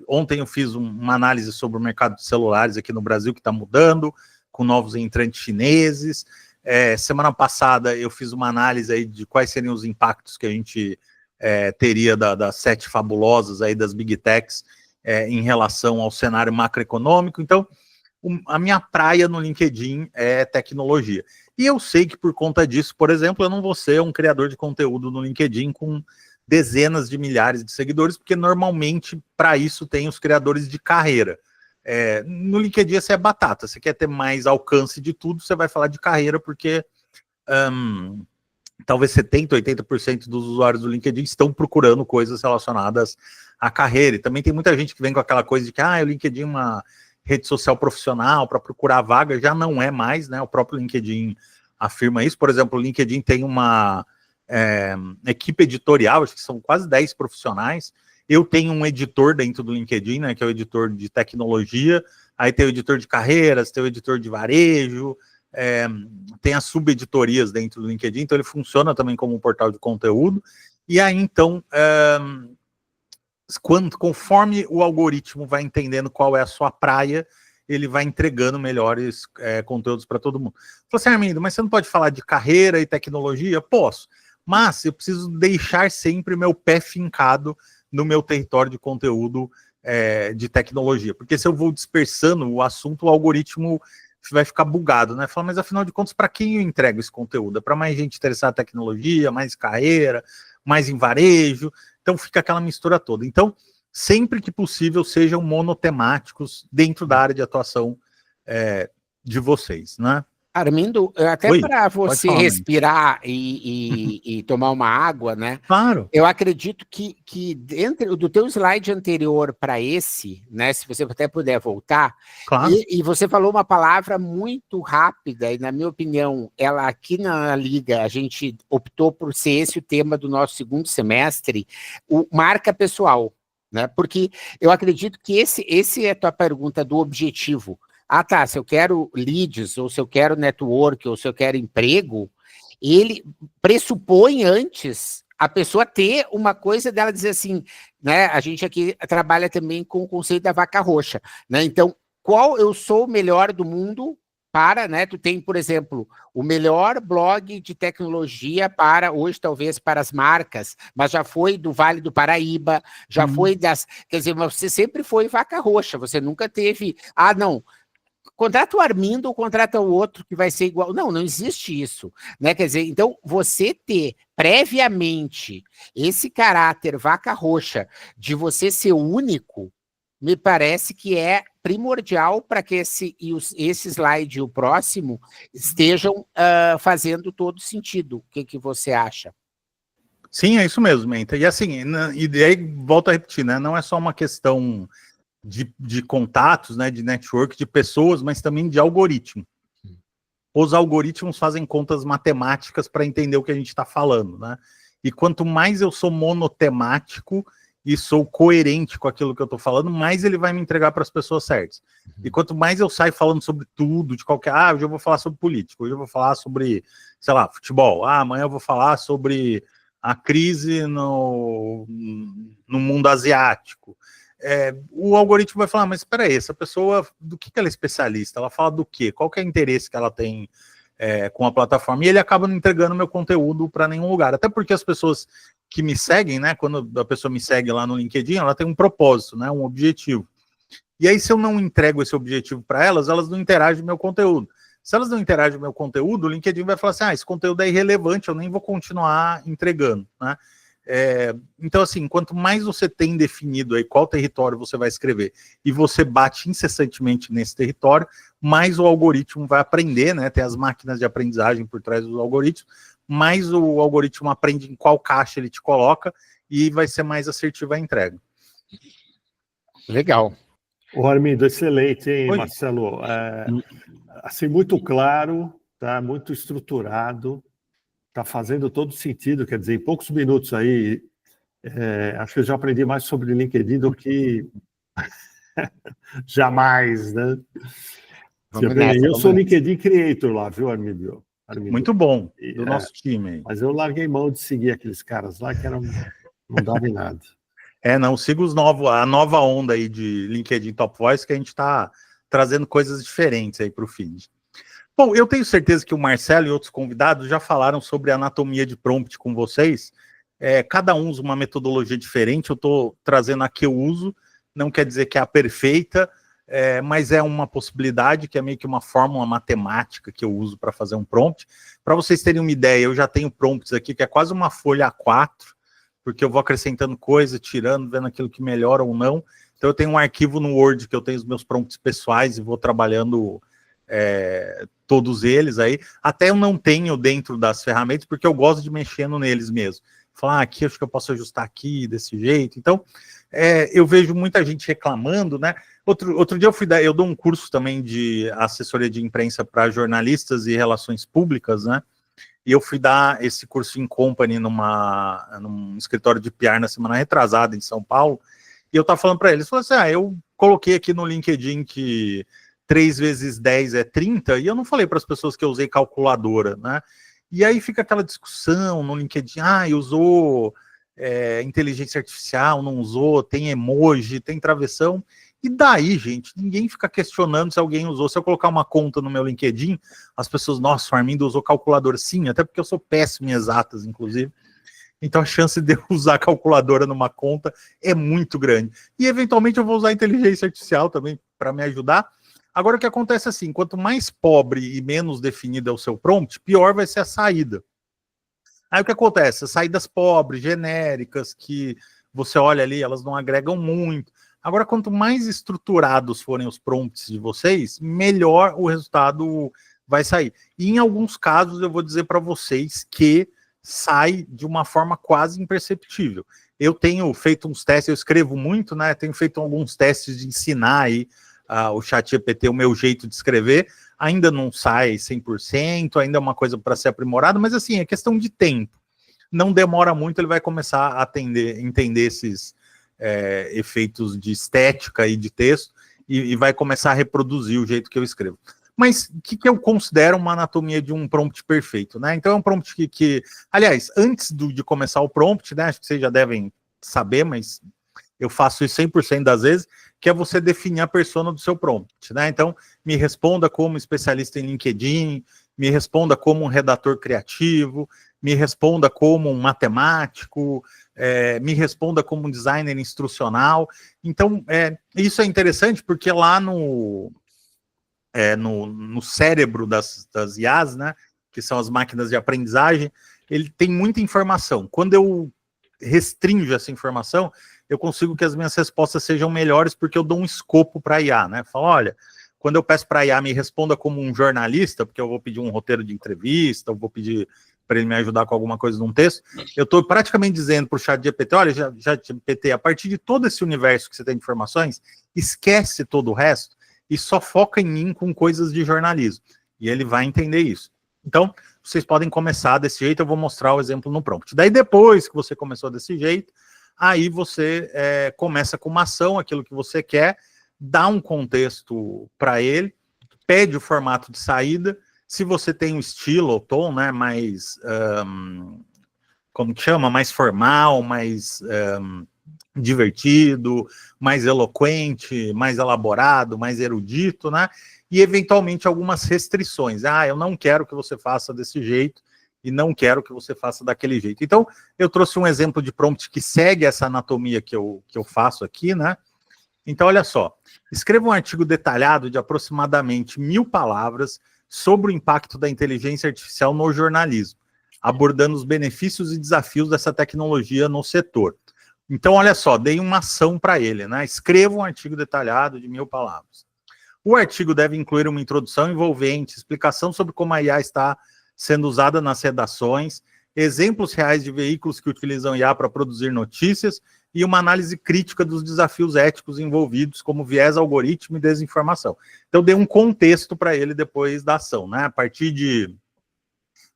S5: ontem eu fiz uma análise sobre o mercado de celulares aqui no Brasil, que está mudando, com novos entrantes chineses. Semana passada eu fiz uma análise aí de quais seriam os impactos que a gente teria das 7 fabulosas aí das Big Techs em relação ao cenário macroeconômico. Então, a minha praia no LinkedIn é tecnologia. E eu sei que por conta disso, por exemplo, eu não vou ser um criador de conteúdo no LinkedIn com dezenas de milhares de seguidores, porque normalmente para isso tem os criadores de carreira. No LinkedIn você é batata, você quer ter mais alcance de tudo, você vai falar de carreira, porque talvez 70%, 80% dos usuários do LinkedIn estão procurando coisas relacionadas à carreira. E também tem muita gente que vem com aquela coisa de que o LinkedIn é uma rede social profissional para procurar vaga, já não é mais, né? O próprio LinkedIn afirma isso. Por exemplo, o LinkedIn tem uma equipe editorial, acho que são quase 10 profissionais. Eu tenho um editor dentro do LinkedIn, né, que é o editor de tecnologia, aí tem o editor de carreiras, tem o editor de varejo, tem as subeditorias dentro do LinkedIn, então ele funciona também como um portal de conteúdo. E aí, então, conforme o algoritmo vai entendendo qual é a sua praia, ele vai entregando melhores conteúdos para todo mundo. Falei assim, Armindo, mas você não pode falar de carreira e tecnologia? Posso, mas eu preciso deixar sempre meu pé fincado no meu território de conteúdo de tecnologia, porque se eu vou dispersando o assunto, o algoritmo vai ficar bugado, né? Fala, mas afinal de contas, para quem eu entrego esse conteúdo? É para mais gente interessada em tecnologia, mais carreira, mais em varejo, então fica aquela mistura toda. Então, sempre que possível, sejam monotemáticos dentro da área de atuação de vocês, né?
S1: Armindo, até para você
S5: falar,
S1: respirar e tomar uma água, né?
S5: Claro.
S1: Eu acredito que dentro do teu slide anterior para esse, né? Se você até puder voltar,
S5: claro.
S1: E você falou uma palavra muito rápida, e na minha opinião, ela aqui na Liga, a gente optou por ser esse o tema do nosso segundo semestre, o marca pessoal, né? Porque eu acredito que esse é a tua pergunta do objetivo. Ah, tá, se eu quero leads, ou se eu quero network, ou se eu quero emprego, ele pressupõe antes a pessoa ter uma coisa dela dizer assim, né? A gente aqui trabalha também com o conceito da vaca roxa, né? Então, qual eu sou o melhor do mundo para, né? Tu tem, por exemplo, o melhor blog de tecnologia para, hoje talvez para as marcas, mas já foi do Vale do Paraíba, já foi das... Quer dizer, você sempre foi vaca roxa, você nunca teve... Ah, não... Contrata o Armindo ou contrata o outro que vai ser igual. Não existe isso, né? Quer dizer, então você ter previamente esse caráter vaca roxa de você ser único, me parece que é primordial para que esse slide e o próximo estejam fazendo todo sentido. O que você acha?
S5: Sim, é isso mesmo, Menta. E assim, e aí volto a repetir, né? Não é só uma questão de contatos, né, de network, de pessoas, mas também de algoritmo. Os algoritmos fazem contas matemáticas para entender o que a gente está falando, né? E quanto mais eu sou monotemático e sou coerente com aquilo que eu estou falando, mais ele vai me entregar para as pessoas certas. E quanto mais eu saio falando sobre tudo, de qualquer... Ah, hoje eu vou falar sobre política, hoje eu vou falar sobre, sei lá, futebol. Ah, amanhã eu vou falar sobre a crise no mundo asiático. O algoritmo vai falar, mas espera aí, essa pessoa, do que ela é especialista? Ela fala do quê? Qual que é o interesse que ela tem com a plataforma? E ele acaba não entregando meu conteúdo para nenhum lugar. Até porque as pessoas que me seguem, né, quando a pessoa me segue lá no LinkedIn, ela tem um propósito, né, um objetivo. E aí, se eu não entrego esse objetivo para elas, elas não interagem com o meu conteúdo. Se elas não interagem com o meu conteúdo, o LinkedIn vai falar assim, esse conteúdo é irrelevante, eu nem vou continuar entregando, né? Então, assim, quanto mais você tem definido aí qual território você vai escrever e você bate incessantemente nesse território, mais o algoritmo vai aprender, né? Tem as máquinas de aprendizagem por trás dos algoritmos, mais o algoritmo aprende em qual caixa ele te coloca e vai ser mais assertiva a entrega.
S1: Legal.
S2: O Armindo, excelente, hein,
S5: Oi.
S2: Marcelo? Assim, muito claro, tá? Muito estruturado. Está fazendo todo sentido, quer dizer, em poucos minutos aí, acho que eu já aprendi mais sobre LinkedIn do que jamais, né? Eu sou LinkedIn Creator lá, viu, Armindo?
S5: Muito bom, do nosso time aí.
S2: Mas eu larguei mão de seguir aqueles caras lá que não dava em nada.
S5: Não, siga a nova onda aí de LinkedIn Top Voice, que a gente está trazendo coisas diferentes aí para o feed. Bom, eu tenho certeza que o Marcelo e outros convidados já falaram sobre anatomia de prompt com vocês. Cada um usa uma metodologia diferente, eu estou trazendo a que eu uso, não quer dizer que é a perfeita, mas é uma possibilidade, que é meio que uma fórmula matemática que eu uso para fazer um prompt. Para vocês terem uma ideia, eu já tenho prompts aqui, que é quase uma folha A4, porque eu vou acrescentando coisa, tirando, vendo aquilo que melhora ou não. Então eu tenho um arquivo no Word que eu tenho os meus prompts pessoais e vou trabalhando todos eles aí. Até eu não tenho dentro das ferramentas, porque eu gosto de mexendo neles mesmo. Falar, aqui acho que eu posso ajustar aqui, desse jeito. Então, eu vejo muita gente reclamando, né? Outro dia eu dou um curso também de assessoria de imprensa para jornalistas e relações públicas, né? E eu fui dar esse curso em company num escritório de PR na semana retrasada em São Paulo, e eu estava falando para eles, falei assim, eu coloquei aqui no LinkedIn que 3 vezes 10 é 30, e eu não falei para as pessoas que eu usei calculadora, né? E aí fica aquela discussão no LinkedIn, usou inteligência artificial, não usou, tem emoji, tem travessão, e daí, gente, ninguém fica questionando se alguém usou. Se eu colocar uma conta no meu LinkedIn, as pessoas, nossa, o Armindo usou calculadora. Sim, até porque eu sou péssimo em exatas, inclusive. Então a chance de eu usar calculadora numa conta é muito grande. E eventualmente eu vou usar inteligência artificial também para me ajudar. Agora o que acontece é assim, quanto mais pobre e menos definido é o seu prompt, pior vai ser a saída. Aí o que acontece? As saídas pobres, genéricas, que você olha ali, elas não agregam muito. Agora, quanto mais estruturados forem os prompts de vocês, melhor o resultado vai sair. E em alguns casos eu vou dizer para vocês que sai de uma forma quase imperceptível. Eu tenho feito uns testes, eu escrevo muito, né? Tenho feito alguns testes de ensinar aí o ChatGPT o meu jeito de escrever. Ainda não sai 100%, ainda é uma coisa para ser aprimorada, mas assim, é questão de tempo. Não demora muito, ele vai começar a entender esses efeitos de estética e de texto e vai começar a reproduzir o jeito que eu escrevo. Mas o que eu considero uma anatomia de um prompt perfeito, né? Então é um prompt aliás, antes de começar o prompt, né? Acho que vocês já devem saber, mas eu faço isso 100% das vezes, que é você definir a persona do seu prompt, né? Então, me responda como especialista em LinkedIn, me responda como um redator criativo, me responda como um matemático, me responda como um designer instrucional. Então, isso é interessante porque lá no cérebro das IAs, né, que são as máquinas de aprendizagem, ele tem muita informação. Quando eu restringo essa informação, eu consigo que as minhas respostas sejam melhores porque eu dou um escopo para a IA, né? Falo, olha, quando eu peço para a IA me responda como um jornalista, porque eu vou pedir um roteiro de entrevista, eu vou pedir para ele me ajudar com alguma coisa num texto, eu estou praticamente dizendo para o ChatGPT, olha, ChatGPT, a partir de todo esse universo que você tem de informações, esquece todo o resto e só foca em mim com coisas de jornalismo. E ele vai entender isso. Então, vocês podem começar desse jeito, eu vou mostrar o exemplo no prompt. Daí, depois que você começou desse jeito, aí você começa com uma ação, aquilo que você quer, dá um contexto para ele, pede o formato de saída. Se você tem um estilo ou tom, né, mais, como que chama? Mais formal, mais divertido, mais eloquente, mais elaborado, mais erudito, né? E, eventualmente, algumas restrições. Eu não quero que você faça desse jeito e não quero que você faça daquele jeito. Então, eu trouxe um exemplo de prompt que segue essa anatomia que eu faço aqui, né? Então, olha só. Escreva um artigo detalhado de aproximadamente 1000 palavras sobre o impacto da inteligência artificial no jornalismo, abordando os benefícios e desafios dessa tecnologia no setor. Então, olha só, dei uma ação para ele, né? Escreva um artigo detalhado de 1000 palavras. O artigo deve incluir uma introdução envolvente, explicação sobre como a IA está sendo usada nas redações, exemplos reais de veículos que utilizam IA para produzir notícias e uma análise crítica dos desafios éticos envolvidos, como viés algoritmo e desinformação. Então, dei um contexto para ele depois da ação, né? A partir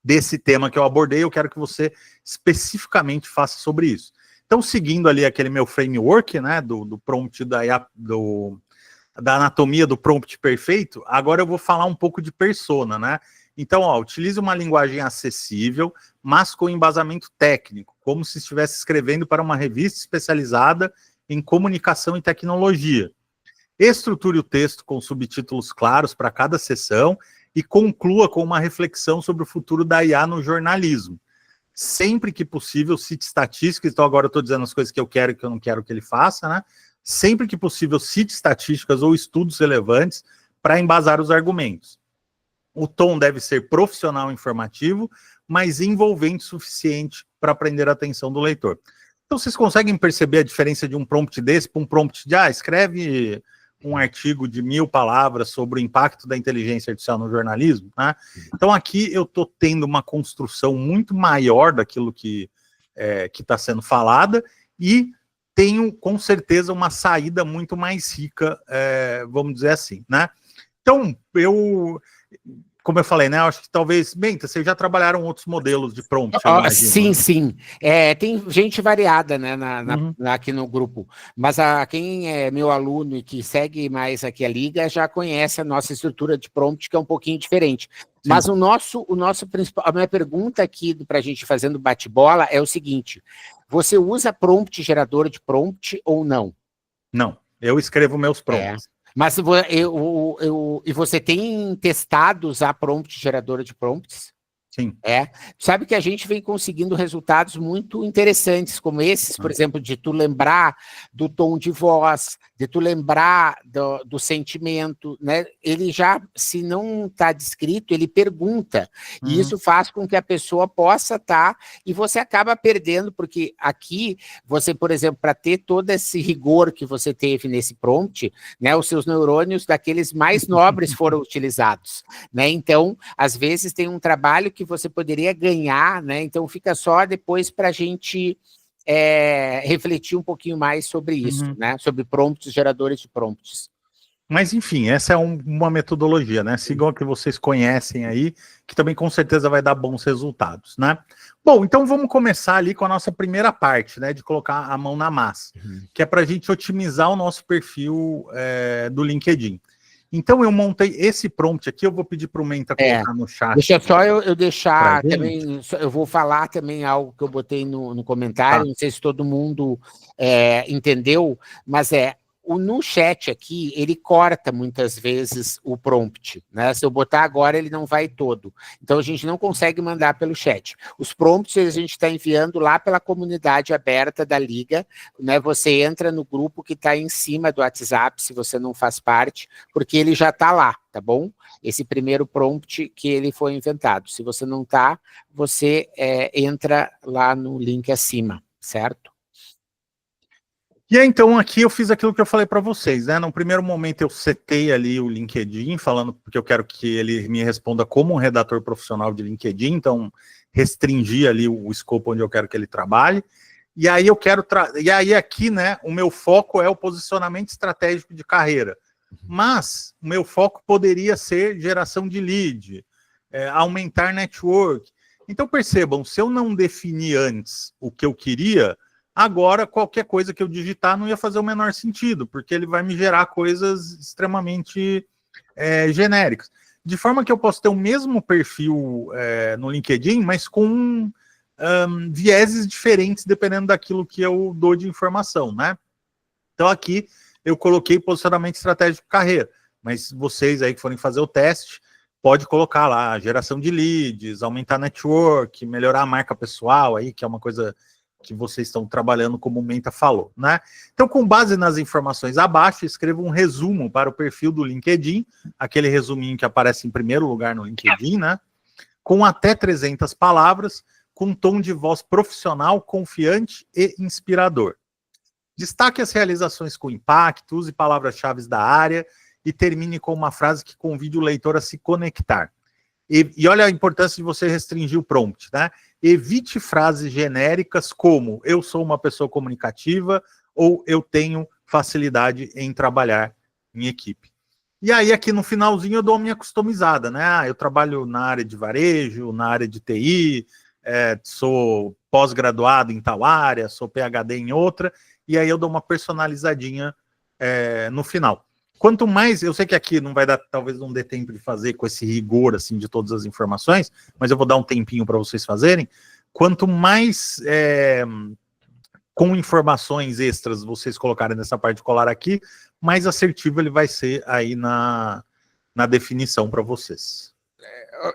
S5: desse tema que eu abordei, eu quero que você especificamente faça sobre isso. Então, seguindo ali aquele meu framework, né, do prompt da anatomia do prompt perfeito, agora eu vou falar um pouco de persona, né? Então, utilize uma linguagem acessível, mas com embasamento técnico, como se estivesse escrevendo para uma revista especializada em comunicação e tecnologia. Estruture o texto com subtítulos claros para cada seção e conclua com uma reflexão sobre o futuro da IA no jornalismo. Sempre que possível, cite estatísticas. Então, agora eu estou dizendo as coisas que eu quero e que eu não quero que ele faça, né? Sempre que possível, cite estatísticas ou estudos relevantes para embasar os argumentos. O tom deve ser profissional e informativo, mas envolvente o suficiente para prender a atenção do leitor. Então, vocês conseguem perceber a diferença de um prompt desse para um prompt de, escreve um artigo de 1000 palavras sobre o impacto da inteligência artificial no jornalismo, né? Então, aqui eu estou tendo uma construção muito maior daquilo que está sendo falada e tenho, com certeza, uma saída muito mais rica, vamos dizer assim, né? Então, como eu falei, né? Acho que talvez, Benta, vocês já trabalharam outros modelos de prompt.
S1: Sim, sim. Tem gente variada, né, aqui no grupo. Mas quem é meu aluno e que segue mais aqui a Liga já conhece a nossa estrutura de prompt, que é um pouquinho diferente. Sim. Mas o nosso principal, a minha pergunta aqui para a gente fazendo bate-bola é o seguinte: você usa prompt gerador de prompt ou não?
S5: Não, eu escrevo meus prompts.
S1: Mas e você tem testado usar prompt geradora de prompts?
S5: Sim.
S1: Sabe que a gente vem conseguindo resultados muito interessantes, como esses, por exemplo, de tu lembrar do tom de voz, de tu lembrar do sentimento, né? Ele já, se não está descrito, ele pergunta, e isso faz com que a pessoa possa estar, e você acaba perdendo, porque aqui, você, por exemplo, para ter todo esse rigor que você teve nesse prompt, né, os seus neurônios daqueles mais nobres foram utilizados, né? Então, às vezes tem um trabalho que você poderia ganhar, né? Então fica só depois para a gente refletir um pouquinho mais sobre isso, né? Sobre prompts, geradores de prompts.
S5: Mas, enfim, essa é uma metodologia, né? Sigam a que vocês conhecem aí, que também com certeza vai dar bons resultados, né? Bom, então vamos começar ali com a nossa primeira parte, né? De colocar a mão na massa, que é para a gente otimizar o nosso perfil do LinkedIn. Então eu montei esse prompt aqui, eu vou pedir para o Menta colocar no chat.
S1: Deixa só eu deixar também, eu vou falar também algo que eu botei no comentário, não sei se todo mundo entendeu, mas no chat aqui, ele corta muitas vezes o prompt, né? Se eu botar agora, ele não vai todo. Então, a gente não consegue mandar pelo chat. Os prompts a gente está enviando lá pela comunidade aberta da Liga, né? Você entra no grupo que está em cima do WhatsApp, se você não faz parte, porque ele já está lá, tá bom? Esse primeiro prompt que ele foi inventado. Se você não está, você entra lá no link acima, certo?
S5: E aí, então, aqui eu fiz aquilo que eu falei para vocês, né? No primeiro momento eu setei ali o LinkedIn, falando porque eu quero que ele me responda como um redator profissional de LinkedIn, então restringi ali o escopo onde eu quero que ele trabalhe. E aí eu quero... E aí aqui, né, o meu foco é o posicionamento estratégico de carreira. Mas o meu foco poderia ser geração de lead, aumentar network. Então percebam, se eu não definir antes o que eu queria... Agora, qualquer coisa que eu digitar não ia fazer o menor sentido, porque ele vai me gerar coisas extremamente genéricas. De forma que eu posso ter o mesmo perfil no LinkedIn, mas com vieses diferentes, dependendo daquilo que eu dou de informação, né? Então, aqui eu coloquei posicionamento estratégico de carreira, mas vocês aí que forem fazer o teste, pode colocar lá geração de leads, aumentar network, melhorar a marca pessoal, aí, que é uma coisa... que vocês estão trabalhando, como o Menta falou, né? Então, com base nas informações abaixo, escreva um resumo para o perfil do LinkedIn, aquele resuminho que aparece em primeiro lugar no LinkedIn, né? Com até 300 palavras, com um tom de voz profissional, confiante e inspirador. Destaque as realizações com impacto, use palavras-chave da área e termine com uma frase que convide o leitor a se conectar. E olha a importância de você restringir o prompt, né? Evite frases genéricas como eu sou uma pessoa comunicativa ou eu tenho facilidade em trabalhar em equipe. E aí aqui no finalzinho eu dou a minha customizada, né? Eu trabalho na área de varejo, na área de TI, sou pós-graduado em tal área, sou PhD em outra, e aí eu dou uma personalizadinha no final. Quanto mais, eu sei que aqui não vai dar, talvez não dê tempo de fazer com esse rigor, assim, de todas as informações, mas eu vou dar um tempinho para vocês fazerem. Quanto mais com informações extras vocês colocarem nessa parte de colar aqui, mais assertivo ele vai ser aí na definição para vocês.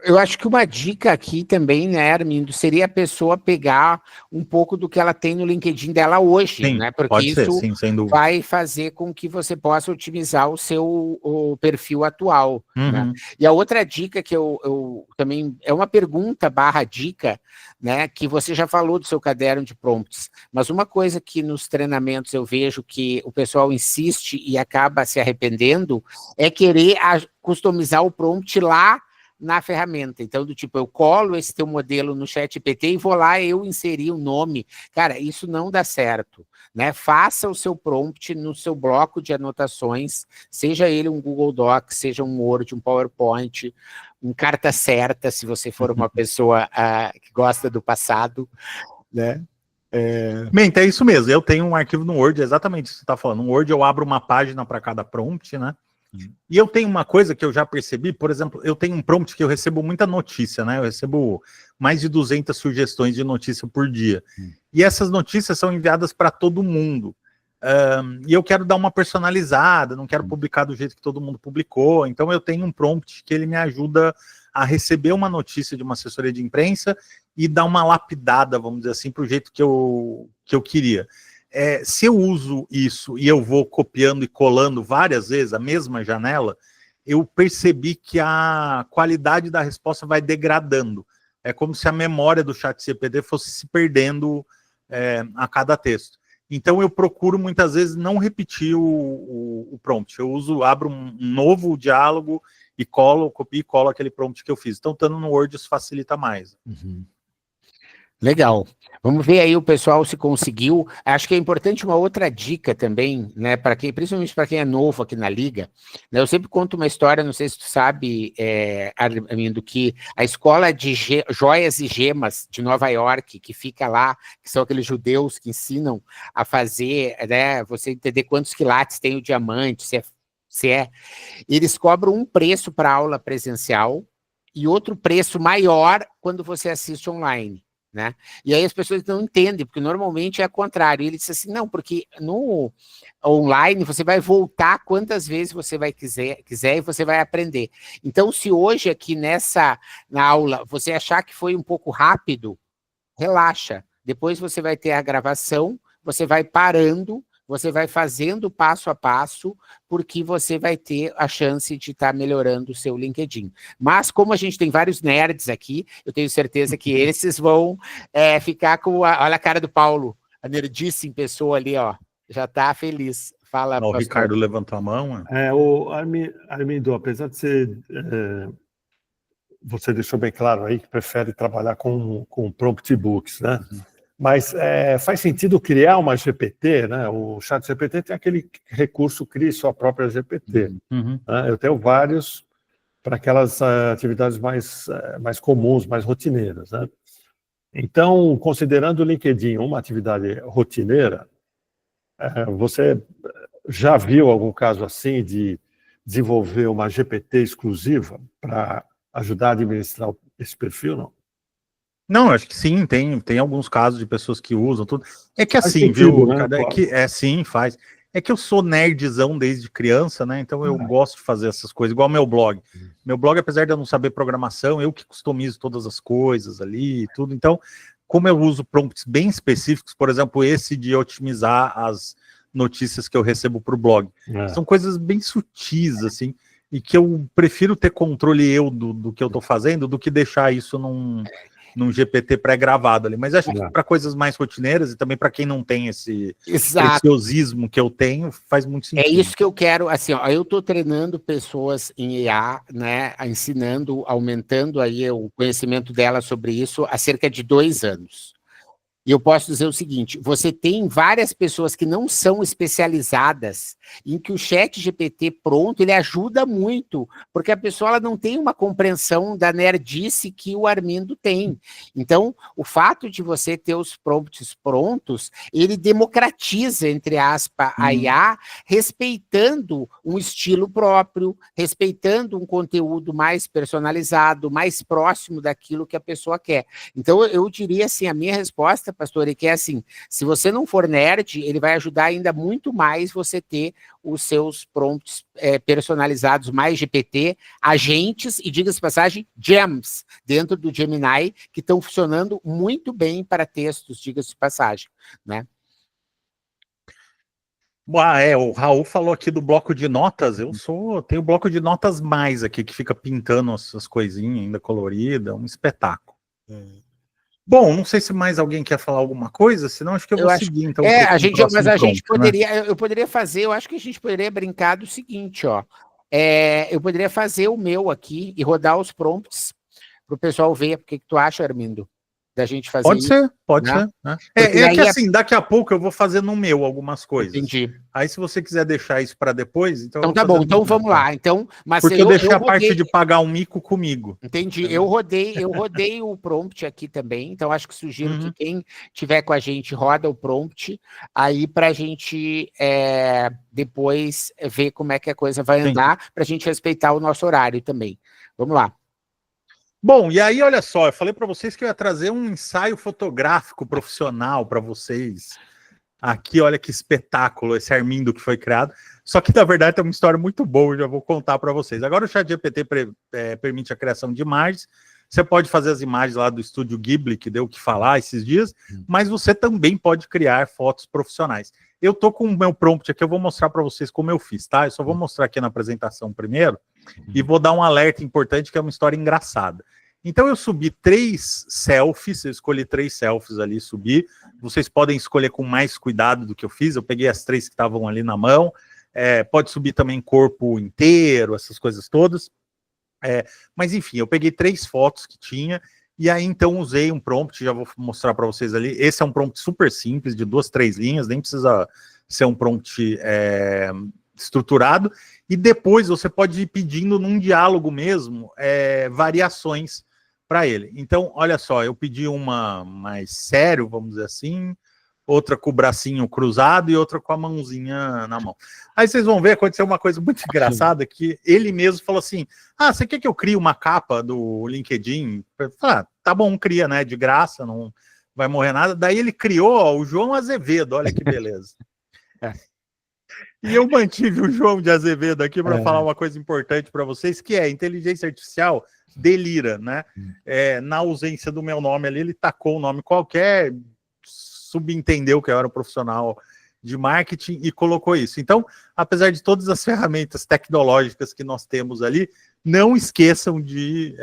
S1: Eu acho que uma dica aqui também, né, Armindo, seria a pessoa pegar um pouco do que ela tem no LinkedIn dela hoje,
S5: sim,
S1: né? Porque
S5: pode ser,
S1: isso
S5: sim, sem dúvida.
S1: vai fazer com que você possa otimizar o perfil atual. Né? E a outra dica que eu também é uma pergunta / dica, né? Que você já falou do seu caderno de prompts, mas uma coisa que nos treinamentos eu vejo que o pessoal insiste e acaba se arrependendo é querer customizar o prompt lá na ferramenta. Então, do tipo, eu colo esse teu modelo no ChatGPT e vou lá eu inserir o nome. Cara, isso não dá certo, né? Faça o seu prompt no seu bloco de anotações, seja ele um Google Docs, seja um Word, um PowerPoint, um carta certa, se você for uma pessoa que gosta do passado, né?
S5: Menta, é isso mesmo. Eu tenho um arquivo no Word, exatamente isso que você está falando. No Word eu abro uma página para cada prompt, né? E eu tenho uma coisa que eu já percebi, por exemplo, eu tenho um prompt que eu recebo muita notícia, né? Eu recebo mais de 200 sugestões de notícia por dia. E essas notícias são enviadas para todo mundo. E eu quero dar uma personalizada, não quero publicar do jeito que todo mundo publicou. Então eu tenho um prompt que ele me ajuda a receber uma notícia de uma assessoria de imprensa e dar uma lapidada, vamos dizer assim, para o jeito que eu queria. Se eu uso isso e eu vou copiando e colando várias vezes a mesma janela, eu percebi que a qualidade da resposta vai degradando. É como se a memória do ChatGPT fosse se perdendo a cada texto. Então eu procuro muitas vezes não repetir o prompt. Eu abro um novo diálogo e copio e colo aquele prompt que eu fiz. Então, estando no Word, isso facilita mais.
S1: Uhum. Legal. Vamos ver aí o pessoal se conseguiu. Acho que é importante uma outra dica também, né, para quem, principalmente para quem é novo aqui na Liga. Né, eu sempre conto uma história, não sei se tu sabe, Armindo, que a escola de joias e gemas de Nova York, que fica lá, que são aqueles judeus que ensinam a fazer, né, você entender quantos quilates tem o diamante, eles cobram um preço para aula presencial e outro preço maior quando você assiste online. Né? E aí as pessoas não entendem, porque normalmente é o contrário. Ele disse assim, não, porque no online você vai voltar quantas vezes você vai quiser e você vai aprender. Então, se hoje aqui na aula você achar que foi um pouco rápido, relaxa. Depois você vai ter a gravação, você vai parando, você vai fazendo passo a passo, porque você vai ter a chance de estar melhorando o seu LinkedIn. Mas, como a gente tem vários nerds aqui, eu tenho certeza que esses vão ficar com olha a cara do Paulo, a nerdice em pessoa ali, ó, já está feliz. Fala,
S5: o Ricardo levantou a mão.
S2: Armindo, apesar de ser... você deixou bem claro aí que prefere trabalhar com prompt books, né? Uhum. Mas faz sentido criar uma GPT, né? O ChatGPT tem aquele recurso, crie sua própria GPT.
S5: Uhum.
S2: Né? Eu tenho vários para aquelas atividades mais comuns, mais rotineiras. Né? Então, considerando o LinkedIn uma atividade rotineira, você já viu algum caso assim de desenvolver uma GPT exclusiva para ajudar a administrar esse perfil, não?
S5: Não, acho que sim, tem alguns casos de pessoas que usam tudo. É que assim,
S2: sentido,
S5: viu?
S2: Né?
S5: Claro. Sim, faz. É que eu sou nerdzão desde criança, né? Então eu gosto de fazer essas coisas, igual meu blog. Meu blog, apesar de eu não saber programação, eu que customizo todas as coisas ali e tudo. Então, como eu uso prompts bem específicos, por exemplo, esse de otimizar as notícias que eu recebo para o blog. São coisas bem sutis, assim, e que eu prefiro ter controle do que eu estou fazendo do que deixar isso num GPT pré-gravado ali, mas acho que para coisas mais rotineiras e também para quem não tem esse preciosismo que eu tenho, faz muito sentido.
S1: É isso que eu quero, assim, ó, eu estou treinando pessoas em IA, né, ensinando, aumentando aí o conhecimento delas sobre isso há cerca de 2 anos. E eu posso dizer o seguinte, você tem várias pessoas que não são especializadas em que o ChatGPT pronto, ele ajuda muito, porque a pessoa ela não tem uma compreensão da nerdice que o Armindo tem. Então, o fato de você ter os prompts prontos, ele democratiza, entre aspas, a IA, respeitando um estilo próprio, respeitando um conteúdo mais personalizado, mais próximo daquilo que a pessoa quer. Então, eu diria assim, a minha resposta, pastor, é que é assim, se você não for nerd, ele vai ajudar ainda muito mais você ter os seus prompts personalizados mais GPT, agentes e, diga-se de passagem, gems, dentro do Gemini, que estão funcionando muito bem para textos, diga-se de passagem, né?
S5: O Raul falou aqui do bloco de notas, tenho o bloco de notas mais aqui, que fica pintando essas coisinhas ainda coloridas, um espetáculo. Bom, não sei se mais alguém quer falar alguma coisa, senão acho que eu vou seguir, então.
S1: Eu poderia fazer, eu acho que a gente poderia brincar do seguinte, ó. Eu poderia fazer o meu aqui e rodar os prompts para o pessoal ver. O que tu acha, Armindo? Da gente fazer
S5: pode
S1: isso,
S5: ser, pode
S1: né?
S5: ser. Né? É que assim, daqui a pouco eu vou fazer no meu algumas coisas.
S1: Entendi.
S5: Aí se você quiser deixar isso para depois, então
S1: tá bom, então vamos lá. Então, mas
S5: porque eu deixei a parte de pagar um mico comigo.
S1: Entendi. Eu rodei o prompt aqui também, então acho que sugiro que quem tiver com a gente roda o prompt aí para a gente depois ver como é que a coisa vai andar, para a gente respeitar o nosso horário também. Vamos lá.
S5: Bom, e aí, olha só, eu falei para vocês que eu ia trazer um ensaio fotográfico profissional para vocês, Aqui, olha que espetáculo esse Armindo que foi criado. Só que, na verdade, tem uma história muito boa, eu já vou contar para vocês. Agora, o ChatGPT permite a criação de imagens. Você pode fazer as imagens lá do estúdio Ghibli, que deu o que falar esses dias, mas você também pode criar fotos profissionais. Eu tô com o meu prompt aqui, eu vou mostrar para vocês como eu fiz, tá? Eu só vou mostrar aqui na apresentação primeiro e vou dar um alerta importante, que é uma história engraçada. Então, eu subi 3 selfies, eu escolhi 3 selfies ali, subi. Vocês podem escolher com mais cuidado do que eu fiz, eu peguei as 3 que estavam ali na mão. Pode subir também corpo inteiro, essas coisas todas. Mas, enfim, eu peguei 3 fotos que tinha, e aí, então, usei um prompt, já vou mostrar para vocês ali. Esse é um prompt super simples, de 2, 3 linhas, nem precisa ser um prompt estruturado. E depois você pode ir pedindo num diálogo mesmo variações para ele. Então, olha só, eu pedi uma mais sério, vamos dizer assim, outra com o bracinho cruzado e outra com a mãozinha na mão. Aí vocês vão ver, aconteceu uma coisa muito engraçada, que ele mesmo falou assim, você quer que eu crie uma capa do LinkedIn? Tá bom, cria, né, de graça, não vai morrer nada. Daí ele criou o João Azevedo, olha que beleza. E eu mantive o João de Azevedo aqui para falar uma coisa importante para vocês, que é inteligência artificial delira, né? Na ausência do meu nome ali, ele tacou um nome qualquer, subentendeu que eu era um profissional de marketing e colocou isso. Então, apesar de todas as ferramentas tecnológicas que nós temos ali, não esqueçam de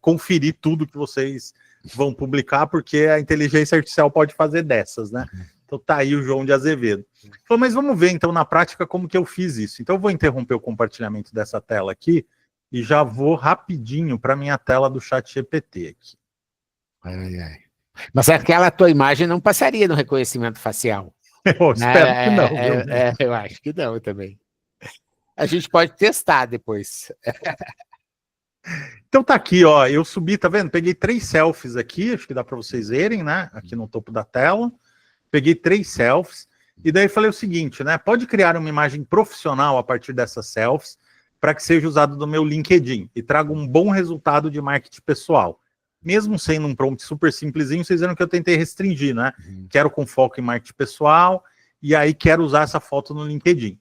S5: conferir tudo que vocês vão publicar, porque a inteligência artificial pode fazer dessas, né? Então tá aí o João de Azevedo. Falou, mas vamos ver então na prática como que eu fiz isso. Então eu vou interromper o compartilhamento dessa tela aqui e já vou rapidinho para minha tela do ChatGPT aqui.
S1: Mas aquela tua imagem não passaria no reconhecimento facial.
S5: Eu espero que não.
S1: Eu acho que não também. A gente pode testar depois.
S5: Então tá aqui, ó, eu subi, tá vendo? Peguei 3 selfies aqui, acho que dá para vocês verem, né? Aqui no topo da tela. Peguei 3 selfies, e daí falei o seguinte, né? Pode criar uma imagem profissional a partir dessas selfies para que seja usado no meu LinkedIn e traga um bom resultado de marketing pessoal. Mesmo sendo um prompt super simplesinho, vocês viram que eu tentei restringir, né? Quero com foco em marketing pessoal, e aí quero usar essa foto no LinkedIn.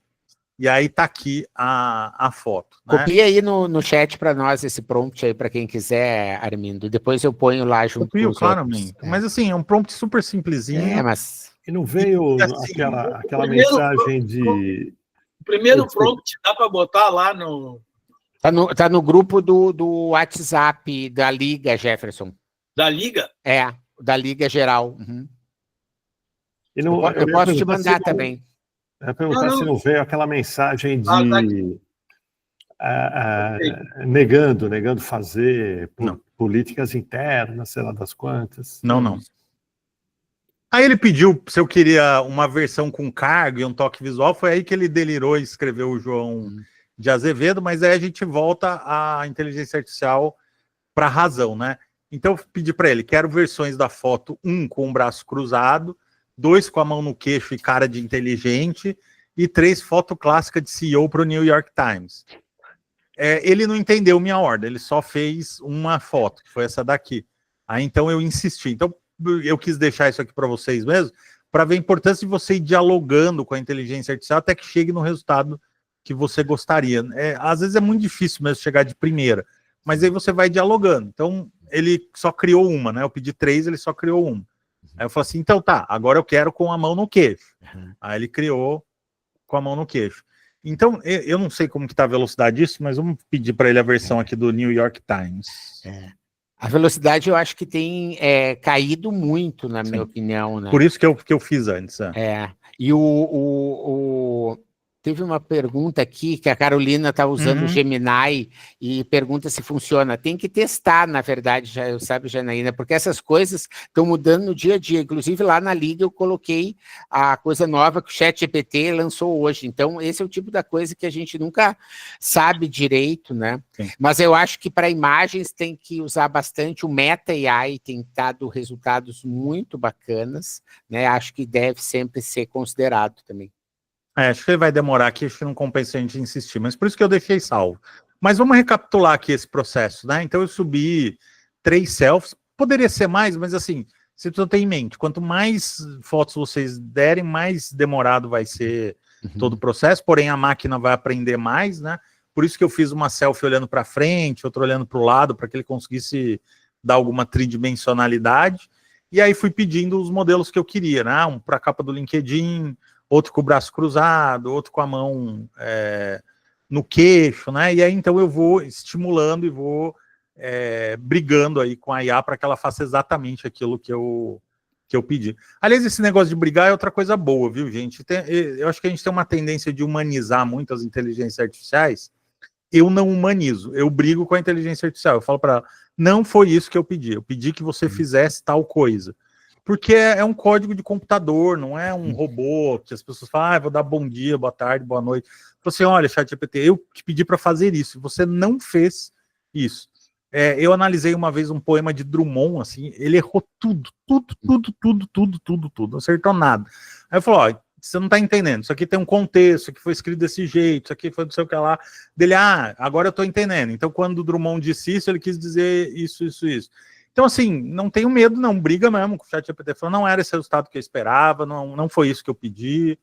S5: E aí tá aqui a foto. Né?
S1: Copia aí no chat para nós esse prompt aí, para quem quiser, Armindo. Depois eu ponho lá junto
S5: com os claramente. Mas assim, é um prompt super simplesinho.
S1: Mas...
S2: E não veio assim, aquela mensagem de...
S4: O primeiro prompt dá para botar lá no...
S1: Tá no grupo do WhatsApp da Liga, Jefferson.
S4: Da Liga?
S1: Da Liga Geral.
S2: E não,
S1: eu posso te mandar também.
S2: Eu ia perguntar se não veio aquela mensagem de negando fazer políticas internas, sei lá das quantas.
S5: Não. Aí ele pediu se eu queria uma versão com cargo e um toque visual, foi aí que ele delirou e escreveu o João de Azevedo, mas aí a gente volta à inteligência artificial para a razão, né? Então eu pedi para ele, quero versões da foto, 1 com o braço cruzado, 2 com a mão no queixo e cara de inteligente, e 3 foto clássica de CEO para o New York Times. Ele não entendeu minha ordem, ele só fez uma foto, que foi essa daqui. Aí então eu insisti. Então eu quis deixar isso aqui para vocês mesmo, para ver a importância de você ir dialogando com a inteligência artificial até que chegue no resultado que você gostaria. Às vezes é muito difícil mesmo chegar de primeira, mas aí você vai dialogando. Então ele só criou uma, né? Eu pedi 3, ele só criou uma. Aí eu falei assim, então tá, agora eu quero com a mão no queixo. Aí ele criou com a mão no queixo. Então, eu não sei como que tá a velocidade disso, mas vamos pedir para ele a versão aqui do New York Times.
S1: A velocidade eu acho que tem caído muito, na minha opinião. Né?
S5: Por isso que eu fiz antes.
S1: E teve uma pergunta aqui que a Carolina está usando o Gemini e pergunta se funciona. Tem que testar, na verdade, sabe, Janaína, porque essas coisas estão mudando no dia a dia. Inclusive, lá na Liga eu coloquei a coisa nova que o ChatGPT lançou hoje. Então, esse é o tipo da coisa que a gente nunca sabe direito, né? Sim. Mas eu acho que para imagens tem que usar bastante o Meta AI, tem dado resultados muito bacanas, né? Acho que deve sempre ser considerado também.
S5: Acho que ele vai demorar aqui, acho que não compensa a gente insistir, mas por isso que eu deixei salvo. Mas vamos recapitular aqui esse processo, né? Então eu subi 3 selfies, poderia ser mais, mas assim, você precisa ter em mente, quanto mais fotos vocês derem, mais demorado vai ser todo o processo, porém a máquina vai aprender mais, né? Por isso que eu fiz uma selfie olhando para frente, outra olhando para o lado, para que ele conseguisse dar alguma tridimensionalidade, e aí fui pedindo os modelos que eu queria, né? Um para a capa do LinkedIn, outro com o braço cruzado, outro com a mão no queixo, né? E aí então eu vou estimulando e vou brigando aí com a IA para que ela faça exatamente aquilo que eu pedi. Aliás, esse negócio de brigar é outra coisa boa, viu, gente? Eu acho que a gente tem uma tendência de humanizar muito as inteligências artificiais. Eu não humanizo, eu brigo com a inteligência artificial. Eu falo para ela, não foi isso que eu pedi que você fizesse tal coisa. Porque é um código de computador, não é um robô que as pessoas falam, vou dar bom dia, boa tarde, boa noite. Eu falo assim, olha, ChatGPT, eu te pedi para fazer isso, você não fez isso. Eu analisei uma vez um poema de Drummond, assim, ele errou tudo, não acertou nada. Aí eu falo, ó, você não está entendendo, isso aqui tem um contexto, isso aqui foi escrito desse jeito, isso aqui foi não sei o que lá. Dele, agora eu estou entendendo. Então, quando o Drummond disse isso, ele quis dizer isso. Então, assim, não tenho medo, não, briga mesmo com o ChatGPT, falando, não era esse resultado que eu esperava, não foi isso que eu pedi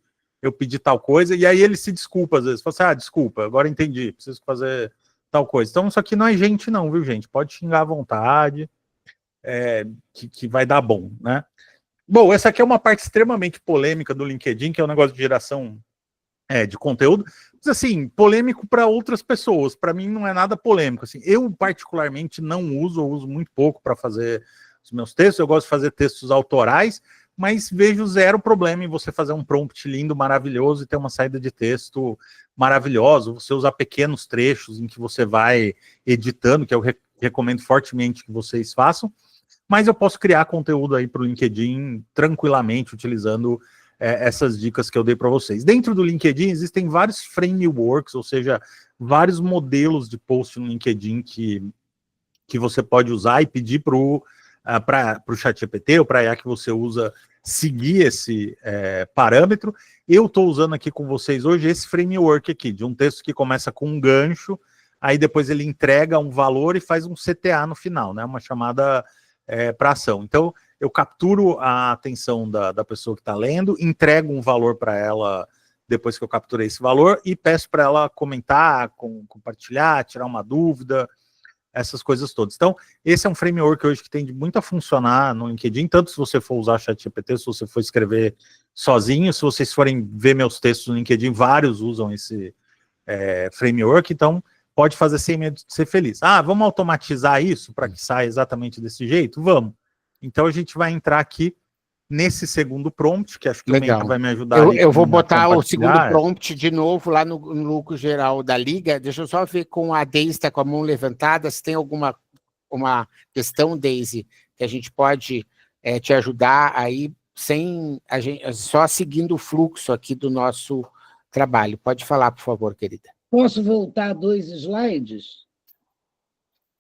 S5: tal coisa, e aí ele se desculpa às vezes, fala assim, desculpa, agora entendi, preciso fazer tal coisa. Então, isso aqui não é gente não, viu, gente? Pode xingar à vontade, que vai dar bom, né? Bom, essa aqui é uma parte extremamente polêmica do LinkedIn, que é o negócio de geração de conteúdo, mas assim, polêmico para outras pessoas, para mim não é nada polêmico, assim, eu particularmente não uso, ou uso muito pouco para fazer os meus textos, eu gosto de fazer textos autorais, mas vejo zero problema em você fazer um prompt lindo, maravilhoso e ter uma saída de texto maravilhosa, você usar pequenos trechos em que você vai editando, que eu recomendo fortemente que vocês façam, mas eu posso criar conteúdo aí para o LinkedIn tranquilamente, utilizando essas dicas que eu dei para vocês. Dentro do LinkedIn existem vários frameworks, ou seja, vários modelos de post no LinkedIn que você pode usar e pedir para o ChatGPT ou para a IA que você usa seguir esse parâmetro. Eu estou usando aqui com vocês hoje esse framework aqui, de um texto que começa com um gancho, aí depois ele entrega um valor e faz um CTA no final, né? Uma chamada para ação. Então, eu capturo a atenção da pessoa que está lendo, entrego um valor para ela depois que eu capturei esse valor e peço para ela comentar, compartilhar, tirar uma dúvida, essas coisas todas. Então, esse é um framework hoje que tende muito a funcionar no LinkedIn, tanto se você for usar ChatGPT, se você for escrever sozinho, se vocês forem ver meus textos no LinkedIn, vários usam esse framework, então pode fazer sem medo de ser feliz. Vamos automatizar isso para que saia exatamente desse jeito? Vamos. Então a gente vai entrar aqui nesse segundo prompt, que acho que o Menta vai me ajudar.
S1: Eu vou botar o segundo prompt de novo lá no lucro geral da Liga. Deixa eu só ver com a Daisy está com a mão levantada, se tem alguma questão, Daisy, que a gente pode te ajudar aí, só seguindo o fluxo aqui do nosso trabalho. Pode falar, por favor, querida.
S6: Posso voltar 2 slides?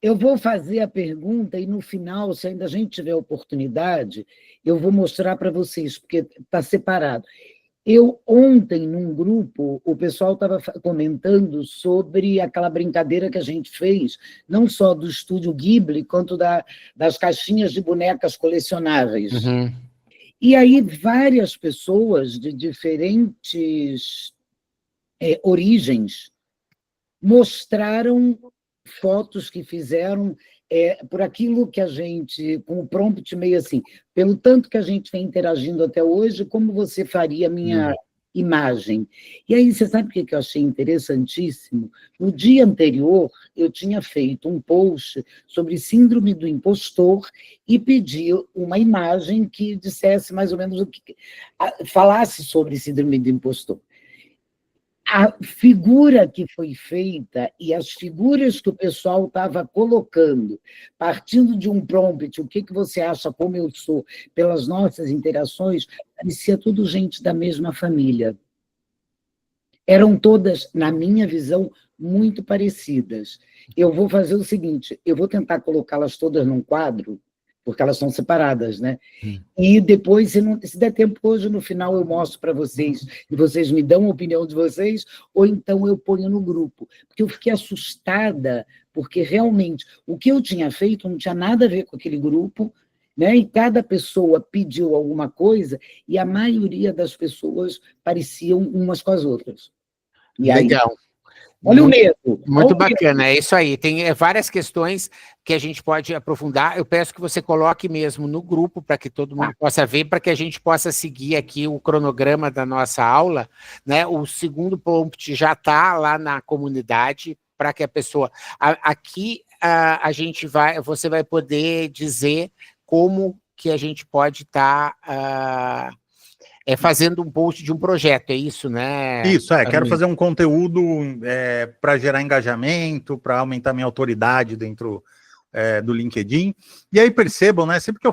S6: Eu vou fazer a pergunta e, no final, se ainda a gente tiver oportunidade, eu vou mostrar para vocês, porque está separado. Ontem, num grupo, o pessoal estava comentando sobre aquela brincadeira que a gente fez, não só do Estúdio Ghibli, quanto das caixinhas de bonecas colecionáveis.
S1: Uhum.
S6: E aí, várias pessoas de diferentes origens mostraram fotos que fizeram por aquilo que a gente, com o prompt meio assim, pelo tanto que a gente vem interagindo até hoje, como você faria a minha imagem? E aí, você sabe o que eu achei interessantíssimo? No dia anterior, eu tinha feito um post sobre síndrome do impostor e pedi uma imagem que dissesse mais ou menos falasse sobre síndrome do impostor. A figura que foi feita e as figuras que o pessoal estava colocando, partindo de um prompt, o que você acha como eu sou, pelas nossas interações, parecia tudo gente da mesma família. Eram todas, na minha visão, muito parecidas. Eu vou fazer o seguinte, eu vou tentar colocá-las todas num quadro, porque elas são separadas, né? E depois, se der tempo hoje, no final eu mostro para vocês, e vocês me dão a opinião de vocês, ou então eu ponho no grupo. Porque eu fiquei assustada, porque realmente o que eu tinha feito não tinha nada a ver com aquele grupo, né? E cada pessoa pediu alguma coisa e a maioria das pessoas pareciam umas com as outras. E aí,
S1: Legal.
S6: olha o medo.
S1: Muito
S6: olha o
S1: bacana,
S6: medo.
S1: é isso aí. Tem várias questões que a gente pode aprofundar. Eu peço que você coloque mesmo no grupo para que todo mundo possa ver, para que a gente possa seguir aqui o cronograma da nossa aula, né? O segundo prompt já está lá na comunidade para que a pessoa aqui a gente você vai poder dizer como que a gente pode estar fazendo um post de um projeto, é isso, né?
S5: Isso, quero fazer um conteúdo para gerar engajamento, para aumentar minha autoridade dentro do LinkedIn. E aí percebam, né? Sempre que eu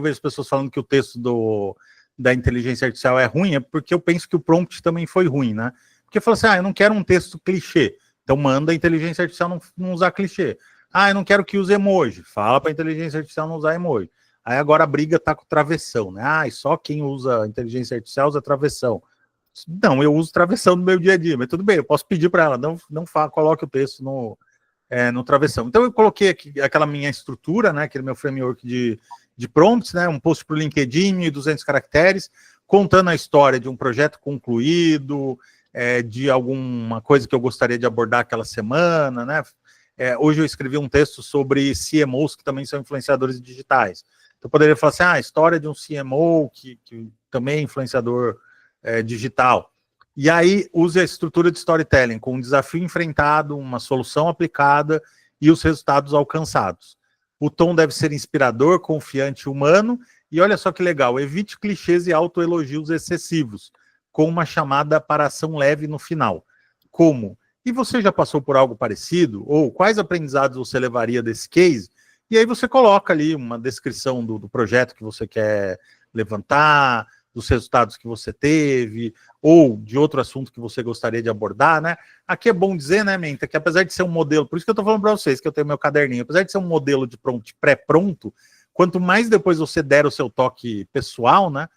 S5: vejo as pessoas falando que o texto da inteligência artificial é ruim, é porque eu penso que o prompt também foi ruim, né? Porque eu falo assim, eu não quero um texto clichê, então manda a inteligência artificial não usar clichê. Eu não quero que use emoji, fala para a inteligência artificial não usar emoji. Aí agora a briga tá com travessão, né? Só quem usa inteligência artificial usa travessão. Não, eu uso travessão no meu dia a dia, mas tudo bem, eu posso pedir para ela, não coloque o texto no travessão. Então eu coloquei aqui aquela minha estrutura, né? Aquele meu framework de prompts, né? Um post para o LinkedIn, 1.200 caracteres, contando a história de um projeto concluído, de alguma coisa que eu gostaria de abordar aquela semana, né? Hoje eu escrevi um texto sobre CMOs que também são influenciadores digitais. Então, eu poderia falar assim, a história de um CMO que também é influenciador digital. E aí, use a estrutura de storytelling, com um desafio enfrentado, uma solução aplicada e os resultados alcançados. O tom deve ser inspirador, confiante e humano. E olha só que legal, evite clichês e autoelogios excessivos, com uma chamada para ação leve no final. Como? E você já passou por algo parecido? Ou quais aprendizados você levaria desse case? E aí você coloca ali uma descrição do projeto que você quer levantar, dos resultados que você teve, ou de outro assunto que você gostaria de abordar, né? Aqui é bom dizer, né, Menta, que apesar de ser um modelo, por isso que eu estou falando para vocês, que eu tenho meu caderninho, apesar de ser um modelo de prompt pré-pronto, quanto mais depois você der o seu toque pessoal, né?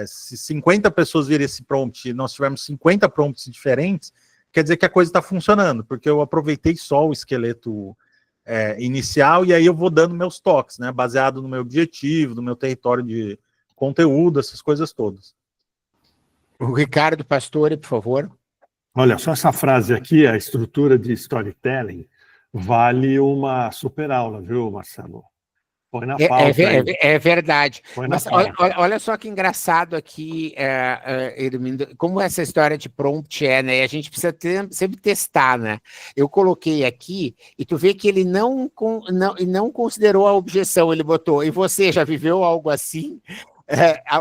S5: Se 50 pessoas virem esse prompt e nós tivermos 50 prompts diferentes, quer dizer que a coisa está funcionando, porque eu aproveitei só o esqueleto inicial, e aí eu vou dando meus toques, né, baseado no meu objetivo, no meu território de conteúdo, essas coisas todas.
S1: O Ricardo Pastore, por favor.
S2: Olha, só essa frase aqui, a estrutura de storytelling, vale uma super aula, viu, Marcelo? Põe na pauta
S1: é verdade. Mas
S2: olha
S1: só que engraçado aqui, como essa história de prompt né? A gente precisa sempre testar, né? Eu coloquei aqui e tu vê que ele não considerou a objeção, ele botou. E você já viveu algo assim?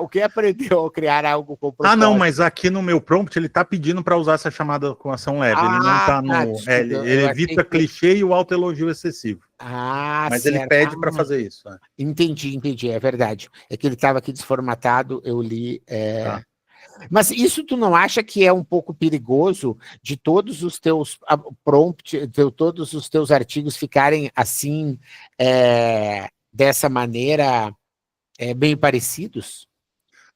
S1: O que aprendeu ao criar algo com propósito?
S5: Não, mas aqui no meu prompt ele tá pedindo para usar essa chamada com ação leve. Ele não tá no. Desculpa, ele evita clichê e o autoelogio excessivo. Mas certo. Ele pede para fazer isso.
S1: Entendi, é verdade. É que ele estava aqui desformatado, eu li. Tá. Mas isso tu não acha que é um pouco perigoso de todos os teus prompts, de todos os teus artigos ficarem assim, dessa maneira, bem parecidos?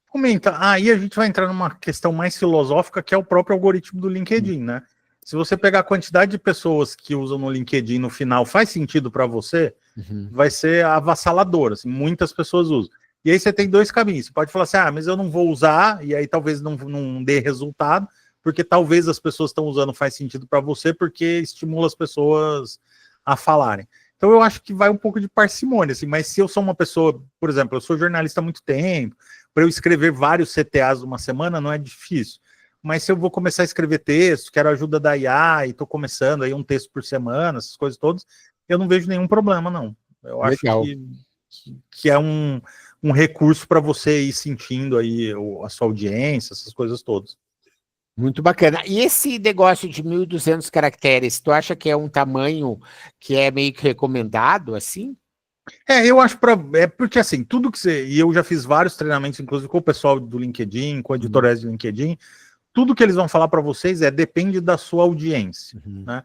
S5: Comenta. Aí a gente vai entrar numa questão mais filosófica, que é o próprio algoritmo do LinkedIn, né? Se você pegar a quantidade de pessoas que usam no LinkedIn no final, faz sentido para você, vai ser avassalador, assim, muitas pessoas usam. E aí você tem dois caminhos, você pode falar assim, mas eu não vou usar, e aí talvez não dê resultado, porque talvez as pessoas estão usando faz sentido para você, porque estimula as pessoas a falarem. Então eu acho que vai um pouco de parcimônia, assim, mas se eu sou uma pessoa, por exemplo, eu sou jornalista há muito tempo, para eu escrever vários CTAs numa semana não é difícil, mas se eu vou começar a escrever texto, quero a ajuda da IA e estou começando aí um texto por semana, essas coisas todas, eu não vejo nenhum problema, não. Eu acho que é um recurso para você ir sentindo aí a sua audiência, essas coisas todas.
S1: Muito bacana. E esse negócio de 1.200 caracteres, tu acha que é um tamanho que é meio que recomendado, assim?
S5: Eu acho porque assim, tudo que você... E eu já fiz vários treinamentos, inclusive com o pessoal do LinkedIn, com editorais do LinkedIn, tudo que eles vão falar para vocês depende da sua audiência, né?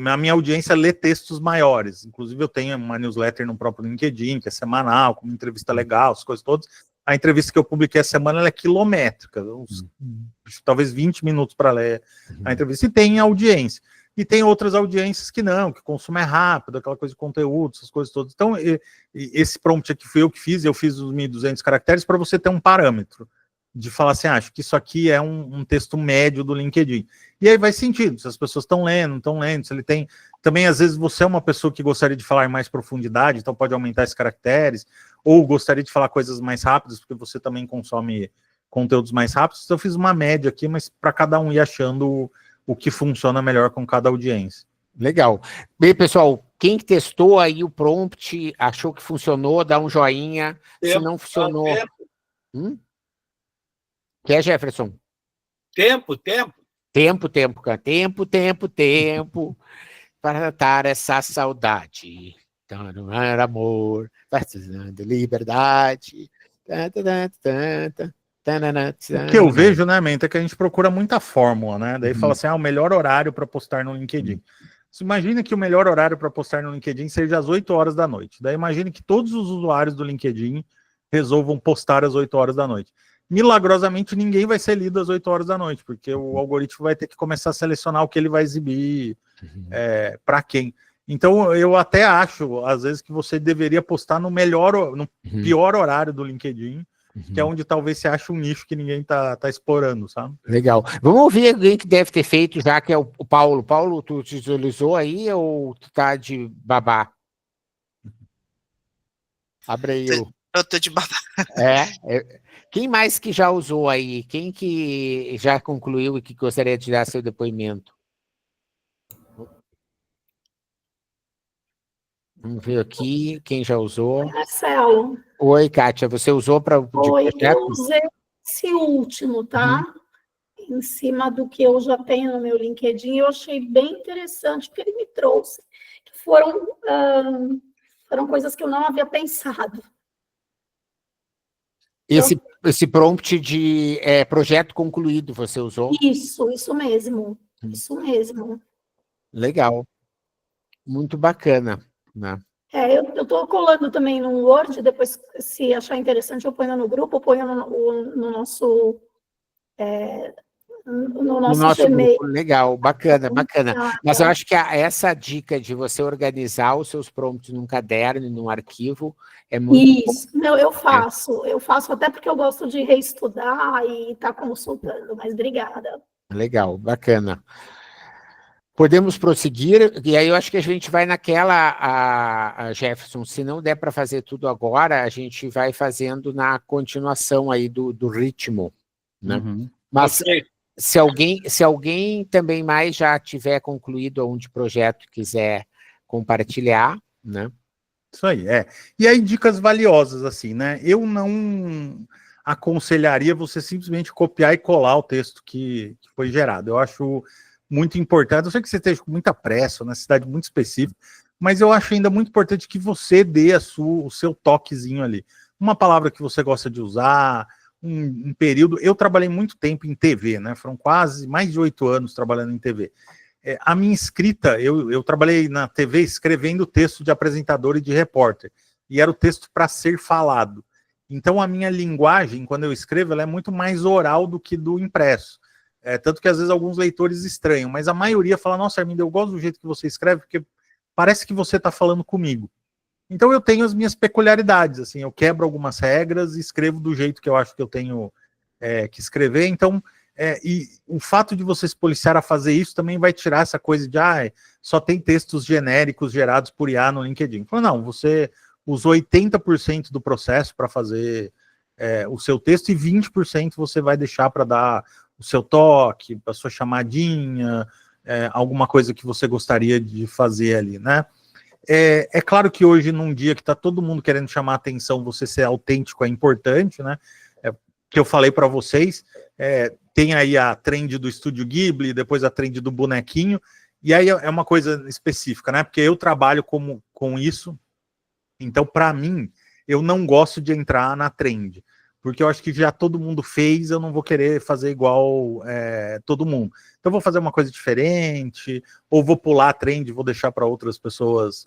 S5: A minha audiência lê textos maiores, inclusive eu tenho uma newsletter no próprio LinkedIn, que é semanal, com uma entrevista legal, as coisas todas. A entrevista que eu publiquei essa semana ela é quilométrica, talvez 20 minutos para ler a entrevista, e tem audiência. e tem outras audiências que não, que consumo é rápido, aquela coisa de conteúdo, essas coisas todas. Então, esse prompt aqui foi eu que fiz, eu fiz os 1.200 caracteres para você ter um parâmetro de falar assim, acho que isso aqui é um texto médio do LinkedIn. E aí vai sentido, se as pessoas estão lendo, não estão lendo, se ele tem... Também, às vezes, você é uma pessoa que gostaria de falar em mais profundidade, então pode aumentar esses caracteres, ou gostaria de falar coisas mais rápidas, porque você também consome conteúdos mais rápidos. Então, eu fiz uma média aqui, mas para cada um ir achando o que funciona melhor com cada audiência.
S1: Legal. Bem, pessoal, quem testou aí o prompt, achou que funcionou, dá um joinha. Se não funcionou... Quer, Jefferson?
S4: Tempo.
S1: Tempo, cara. Tempo. Para tratar essa saudade. Então, não era amor, precisando liberdade.
S5: O que eu vejo, né, Menta, é que a gente procura muita fórmula, né? Daí fala assim, o melhor horário para postar no LinkedIn. Você imagina que o melhor horário para postar no LinkedIn seja às 8 horas da noite. Daí imagine que todos os usuários do LinkedIn resolvam postar às 8 horas da noite. Milagrosamente, ninguém vai ser lido às 8 horas da noite, porque o algoritmo vai ter que começar a selecionar o que ele vai exibir para quem. Então, eu até acho, às vezes, que você deveria postar no pior horário do LinkedIn, que é onde talvez você ache um nicho que ninguém tá explorando, sabe?
S1: Legal. Vamos ouvir alguém que deve ter feito, já que é o Paulo. Paulo, tu visualizou aí ou tu tá de babá? Abre aí.
S3: Eu tô de babá.
S1: Quem mais que já usou aí? Quem que já concluiu e que gostaria de dar seu depoimento? Vamos ver aqui quem já usou.
S7: Oi, Marcelo.
S1: Oi, Kátia, você usou para o
S7: projeto? Eu usei esse último, tá? Em cima do que eu já tenho no meu LinkedIn, eu achei bem interessante, porque ele me trouxe, que foram coisas que eu não havia pensado.
S1: Esse prompt de projeto concluído, você usou?
S7: Isso mesmo.
S1: Legal. Muito bacana, né?
S7: Eu estou colando também no Word, depois, se achar interessante, eu ponho no grupo, eu ponho no nosso Gmail.
S1: Grupo. Legal, bacana. Mas eu acho que essa dica de você organizar os seus prompts num caderno, num arquivo, é muito bom.
S7: Não, eu faço até porque eu gosto de reestudar e estar consultando, mas obrigada.
S1: Legal, bacana. Podemos prosseguir, e aí eu acho que a gente vai naquela, Jefferson, se não der para fazer tudo agora, a gente vai fazendo na continuação aí do ritmo, né? Mas se alguém também mais já tiver concluído um de projeto e quiser compartilhar, né?
S5: Isso aí, E aí, dicas valiosas, assim, né? Eu não aconselharia você simplesmente copiar e colar o texto que foi gerado. Eu acho muito importante, eu sei que você esteja com muita pressa, na cidade muito específica, mas eu acho ainda muito importante que você dê o seu toquezinho ali. Uma palavra que você gosta de usar, um período... Eu trabalhei muito tempo em TV, né? Foram quase mais de 8 anos trabalhando em TV. A minha escrita, eu trabalhei na TV escrevendo texto de apresentador e de repórter, e era o texto para ser falado. Então, a minha linguagem, quando eu escrevo, ela é muito mais oral do que do impresso. Tanto que, às vezes, alguns leitores estranham, mas a maioria fala, nossa, Armindo, eu gosto do jeito que você escreve, porque parece que você está falando comigo. Então, eu tenho as minhas peculiaridades, assim, eu quebro algumas regras e escrevo do jeito que eu acho que eu tenho que escrever. Então, e o fato de você se policiar a fazer isso também vai tirar essa coisa de, só tem textos genéricos gerados por IA no LinkedIn. Não, você usou 80% do processo para fazer o seu texto e 20% você vai deixar para dar o seu toque, a sua chamadinha, alguma coisa que você gostaria de fazer ali, né? É claro que hoje, num dia que está todo mundo querendo chamar a atenção, você ser autêntico é importante, né? Que eu falei para vocês, tem aí a trend do Estúdio Ghibli, depois a trend do bonequinho, e aí é uma coisa específica, né? Porque eu trabalho com isso, então, para mim, eu não gosto de entrar na trend, porque eu acho que já todo mundo fez, eu não vou querer fazer igual todo mundo. Então, eu vou fazer uma coisa diferente, ou vou pular a trend, vou deixar para outras pessoas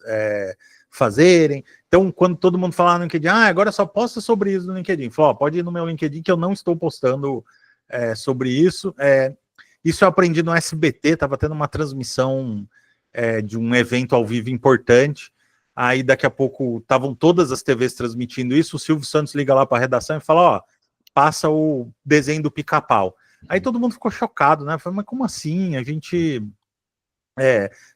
S5: fazerem. Então, quando todo mundo falar no LinkedIn, agora só posta sobre isso no LinkedIn. Fala, pode ir no meu LinkedIn que eu não estou postando sobre isso. Isso eu aprendi no SBT, estava tendo uma transmissão de um evento ao vivo importante, aí daqui a pouco estavam todas as TVs transmitindo isso, o Silvio Santos liga lá para a redação e fala, ó, passa o desenho do Pica-Pau. Aí todo mundo ficou chocado, né? Falei, mas como assim? A gente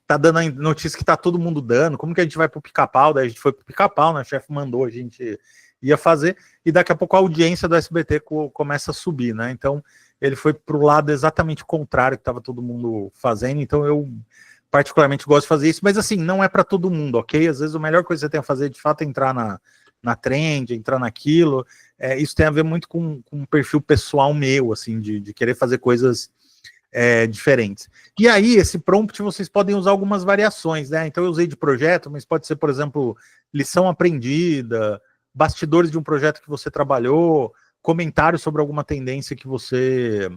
S5: tá dando a notícia que tá todo mundo dando, como que a gente vai pro Pica-Pau? Daí a gente foi pro Pica-Pau, né? O chefe mandou, a gente ia fazer, e daqui a pouco a audiência do SBT começa a subir, né? Então ele foi pro lado exatamente contrário que tava todo mundo fazendo, então eu particularmente gosto de fazer isso, mas assim, não é para todo mundo, ok? Às vezes a melhor coisa que você tem a fazer, de fato, é entrar na trend, entrar naquilo, isso tem a ver muito com um perfil pessoal meu, assim, de querer fazer coisas diferentes. E aí, esse prompt, vocês podem usar algumas variações, né? Então eu usei de projeto, mas pode ser, por exemplo, lição aprendida, bastidores de um projeto que você trabalhou, comentário sobre alguma tendência que você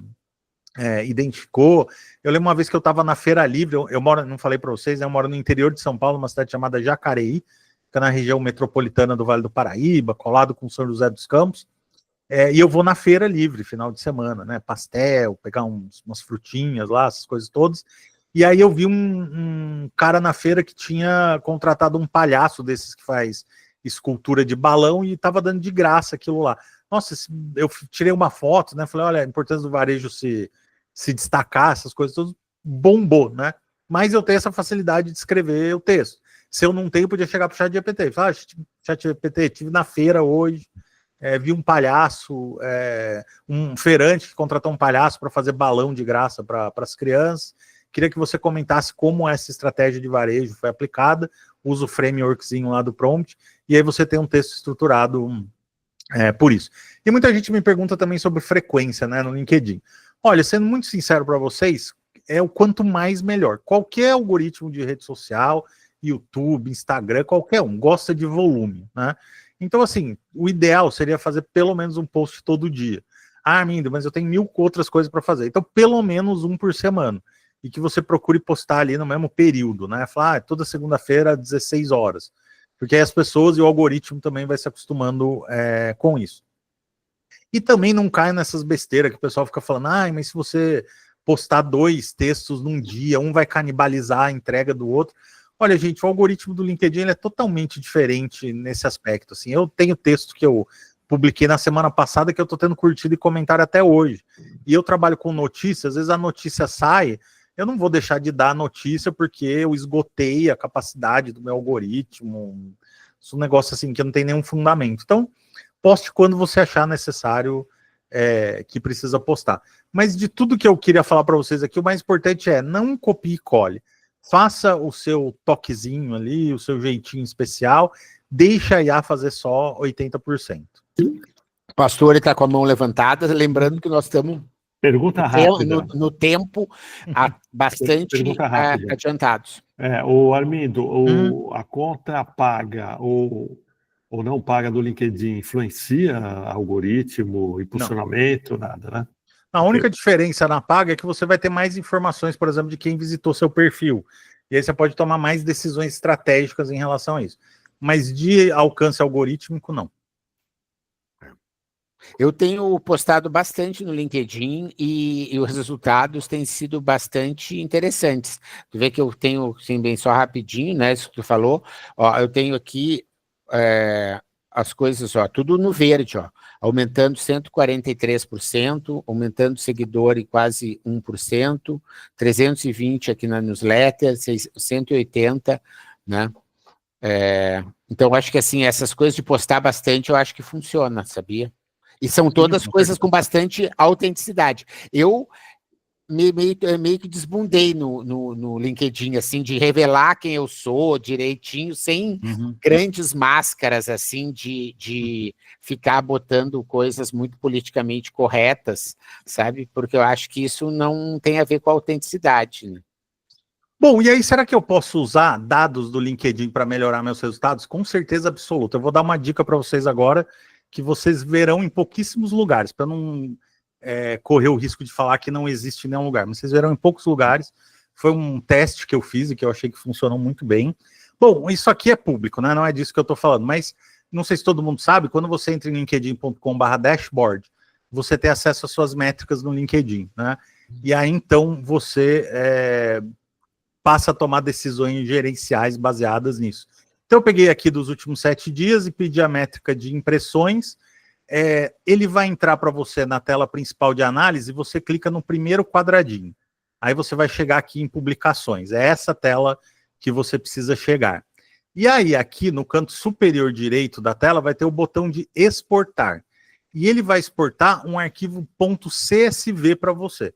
S5: identificou. Eu lembro uma vez que eu estava na Feira Livre, eu moro, não falei para vocês, né, eu moro no interior de São Paulo, uma cidade chamada Jacareí, fica na região metropolitana do Vale do Paraíba, colado com São José dos Campos, e eu vou na Feira Livre, final de semana, né, pastel, pegar umas frutinhas lá, essas coisas todas, e aí eu vi um cara na feira que tinha contratado um palhaço desses que faz escultura de balão e estava dando de graça aquilo lá. Nossa, eu tirei uma foto, né? Falei, olha, a importância do varejo se destacar, essas coisas todas, bombou, né? Mas eu tenho essa facilidade de escrever o texto. Se eu não tenho, podia chegar para o ChatGPT. Falar, ChatGPT, estive na feira hoje, vi um palhaço, um feirante que contratou um palhaço para fazer balão de graça para as crianças. Queria que você comentasse como essa estratégia de varejo foi aplicada, usa o frameworkzinho lá do prompt, e aí você tem um texto estruturado por isso. E muita gente me pergunta também sobre frequência, né, no LinkedIn. Olha, sendo muito sincero para vocês, o quanto mais melhor. Qualquer algoritmo de rede social, YouTube, Instagram, qualquer um, gosta de volume, né? Então, assim, o ideal seria fazer pelo menos um post todo dia. Ah, Armindo, mas eu tenho 1000 outras coisas para fazer. Então, pelo menos um por semana. E que você procure postar ali no mesmo período, né? Falar, toda segunda-feira, 16 horas. Porque aí as pessoas e o algoritmo também vai se acostumando com isso. E também não cai nessas besteiras que o pessoal fica falando, mas se você postar 2 textos num dia, um vai canibalizar a entrega do outro. Olha, gente, o algoritmo do LinkedIn ele é totalmente diferente nesse aspecto. Assim, eu tenho texto que eu publiquei na semana passada que eu estou tendo curtido e comentário até hoje. E eu trabalho com notícias, às vezes a notícia sai, eu não vou deixar de dar a notícia porque eu esgotei a capacidade do meu algoritmo. Isso é um negócio assim que não tem nenhum fundamento. Então, poste quando você achar necessário que precisa postar. Mas de tudo que eu queria falar para vocês aqui, o mais importante não copie e cole. Faça o seu toquezinho ali, o seu jeitinho especial, deixa a IA fazer só 80%.
S1: O pastor está com a mão levantada, lembrando que nós estamos
S2: Pergunta rápida.
S1: No tempo bastante adiantados.
S2: O Armindo, a conta paga ou não paga do LinkedIn influencia algoritmo, impulsionamento, nada, né?
S5: A única diferença na paga é que você vai ter mais informações, por exemplo, de quem visitou seu perfil. E aí você pode tomar mais decisões estratégicas em relação a isso. Mas de alcance algorítmico, não. Eu tenho postado bastante no LinkedIn e os resultados têm sido bastante interessantes. Tu vê que eu tenho, assim, bem só rapidinho, né, isso que tu falou, eu tenho aqui as coisas, tudo no verde, aumentando 143%, aumentando seguidor em quase 1%, 320 aqui na newsletter, 180, né? Então, acho que assim, essas coisas de postar bastante, eu acho que funciona, sabia? E são todas coisas com bastante autenticidade. Eu meio que desbundei no LinkedIn, assim, de revelar quem eu sou direitinho, sem grandes máscaras, assim, de ficar botando coisas muito politicamente corretas, sabe? Porque eu acho que isso não tem a ver com a autenticidade, né? Bom, e aí, será que eu posso usar dados do LinkedIn para melhorar meus resultados? Com certeza absoluta. Eu vou dar uma dica para vocês agora, que vocês verão em pouquíssimos lugares, para não correr o risco de falar que não existe em nenhum lugar, mas vocês verão em poucos lugares. Foi um teste que eu fiz e que eu achei que funcionou muito bem. Bom, isso aqui é público, né? Não é disso que eu estou falando, mas não sei se todo mundo sabe, quando você entra em linkedin.com/dashboard, você tem acesso às suas métricas no LinkedIn, né? e aí então você passa a tomar decisões gerenciais baseadas nisso. Então eu peguei aqui dos últimos 7 dias e pedi a métrica de impressões. Ele vai entrar para você na tela principal de análise, você clica no primeiro quadradinho. Aí você vai chegar aqui em publicações. É essa tela que você precisa chegar. E aí aqui no canto superior direito da tela vai ter o botão de exportar. E ele vai exportar um arquivo .csv para você.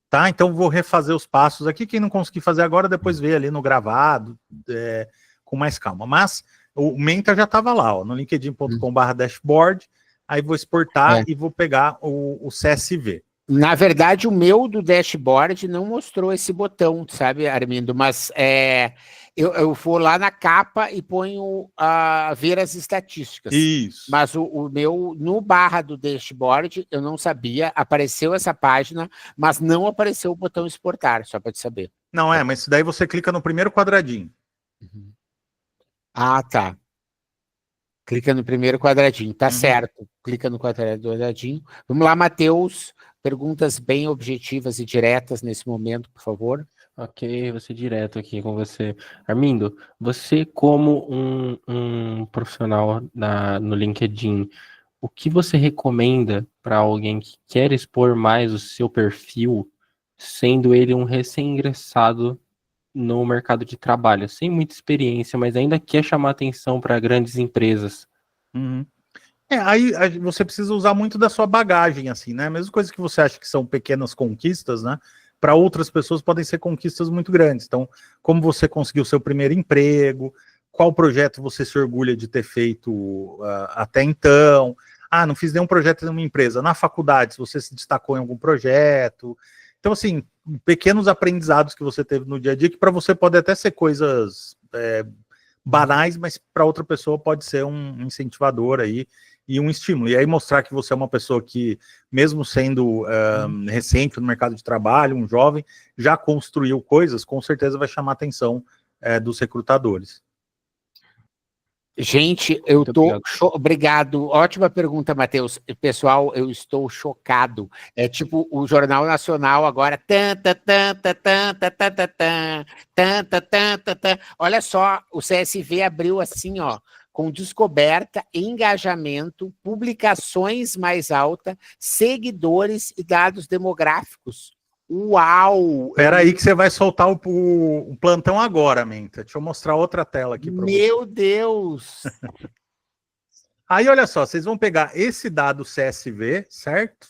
S5: Tá? Então vou refazer os passos aqui. Quem não conseguir fazer agora, depois vê ali no gravado, com mais calma. Mas o Menta já estava lá, ó, no linkedin.com/dashboard. Aí vou exportar e vou pegar o CSV.
S1: Na verdade, o meu do dashboard não mostrou esse botão, sabe, Armindo? Mas eu vou lá na capa e ponho ver as estatísticas.
S5: Isso.
S1: Mas o meu, no barra do dashboard, eu não sabia, apareceu essa página, mas não apareceu o botão exportar, só para te saber.
S5: Não, mas daí você clica no primeiro quadradinho.
S1: Ah, tá. Clica no primeiro quadradinho, tá certo. Clica no quadradinho. Vamos lá, Matheus. Perguntas bem objetivas e diretas nesse momento, por favor.
S8: Ok, vou ser direto aqui com você. Armindo, você como um profissional no LinkedIn, o que você recomenda para alguém que quer expor mais o seu perfil, sendo ele um recém-ingressado no mercado de trabalho, sem muita experiência, mas ainda quer chamar atenção para grandes empresas?
S5: Aí você precisa usar muito da sua bagagem, assim, né? Mesmo coisas que você acha que são pequenas conquistas, né? Para outras pessoas podem ser conquistas muito grandes. Então, como você conseguiu seu primeiro emprego, qual projeto você se orgulha de ter feito até então? Não fiz nenhum projeto em uma empresa. Na faculdade, se você se destacou em algum projeto. Então, assim, pequenos aprendizados que você teve no dia a dia, que para você pode até ser coisas banais, mas para outra pessoa pode ser um incentivador aí e um estímulo. E aí mostrar que você é uma pessoa que, mesmo sendo recente no mercado de trabalho, um jovem, já construiu coisas, com certeza vai chamar a atenção dos recrutadores.
S1: Gente, eu tô... Obrigado. Ótima pergunta, Matheus. Pessoal, eu estou chocado. É tipo o Jornal Nacional agora. Olha só, o CSV abriu assim, ó, com descoberta, engajamento, publicações mais alta, seguidores e dados demográficos. Uau!
S5: Espera aí que você vai soltar o plantão agora, Menta. Deixa eu mostrar outra tela aqui para você.
S1: Meu Deus!
S5: Aí, olha só, vocês vão pegar esse dado CSV, certo?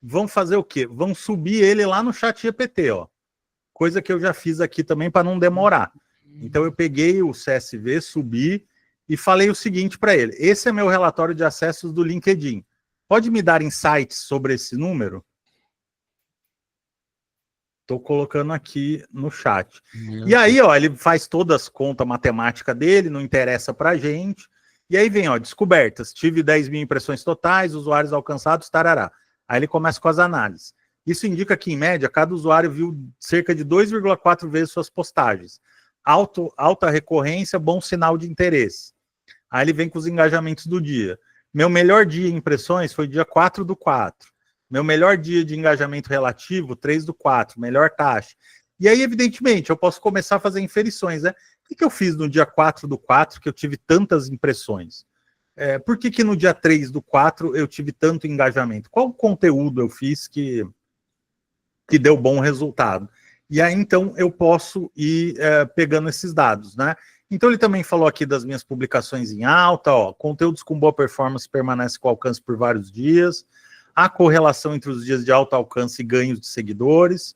S5: Vão fazer o quê? Vão subir ele lá no ChatGPT, ó. Coisa que eu já fiz aqui também para não demorar. Então, eu peguei o CSV, subi e falei o seguinte para ele. Esse é meu relatório de acessos do LinkedIn. Pode me dar insights sobre esse número? Estou colocando aqui no chat. E aí, ó, ele faz todas as contas matemáticas dele, não interessa para a gente. E aí vem, ó, descobertas. Tive 10 mil impressões totais, usuários alcançados, tarará. Aí ele começa com as análises. Isso indica que, em média, cada usuário viu cerca de 2,4 vezes suas postagens. Alta recorrência, bom sinal de interesse. Aí ele vem com os engajamentos do dia. Meu melhor dia em impressões foi dia 4/4. Meu melhor dia de engajamento relativo, 3/4, melhor taxa. E aí, evidentemente, eu posso começar a fazer inferições, né? O que eu fiz no dia 4/4 que eu tive tantas impressões? Por que no dia 3/4 eu tive tanto engajamento? Qual conteúdo eu fiz que deu bom resultado? E aí, então, eu posso ir pegando esses dados, né? Então, ele também falou aqui das minhas publicações em alta, ó, conteúdos com boa performance permanecem com alcance por vários dias, a correlação entre os dias de alto alcance e ganhos de seguidores.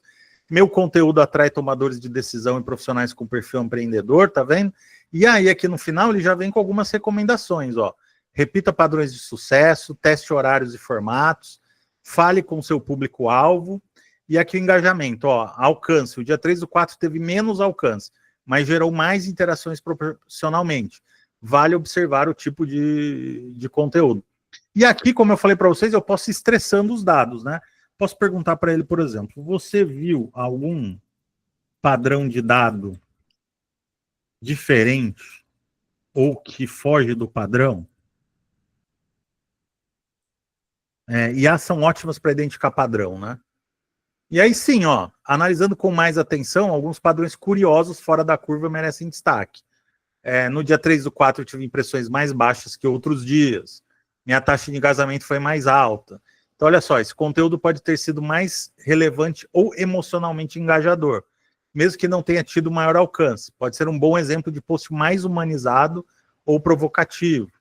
S5: Meu conteúdo atrai tomadores de decisão e profissionais com perfil empreendedor, tá vendo? E aí, aqui no final, ele já vem com algumas recomendações, ó. Repita padrões de sucesso, teste horários e formatos, fale com seu público-alvo. E aqui o engajamento, ó, alcance. O dia 3/4 teve menos alcance, mas gerou mais interações proporcionalmente. Vale observar o tipo de conteúdo. E aqui, como eu falei para vocês, eu posso ir estressando os dados, né? Posso perguntar para ele, por exemplo, você viu algum padrão de dado diferente ou que foge do padrão? E as são ótimas para identificar padrão, né? E aí sim, ó, analisando com mais atenção, alguns padrões curiosos fora da curva merecem destaque. No dia 3/4 eu tive impressões mais baixas que outros dias. Minha taxa de engajamento foi mais alta. Então, olha só, esse conteúdo pode ter sido mais relevante ou emocionalmente engajador, mesmo que não tenha tido maior alcance. Pode ser um bom exemplo de post mais humanizado ou provocativo.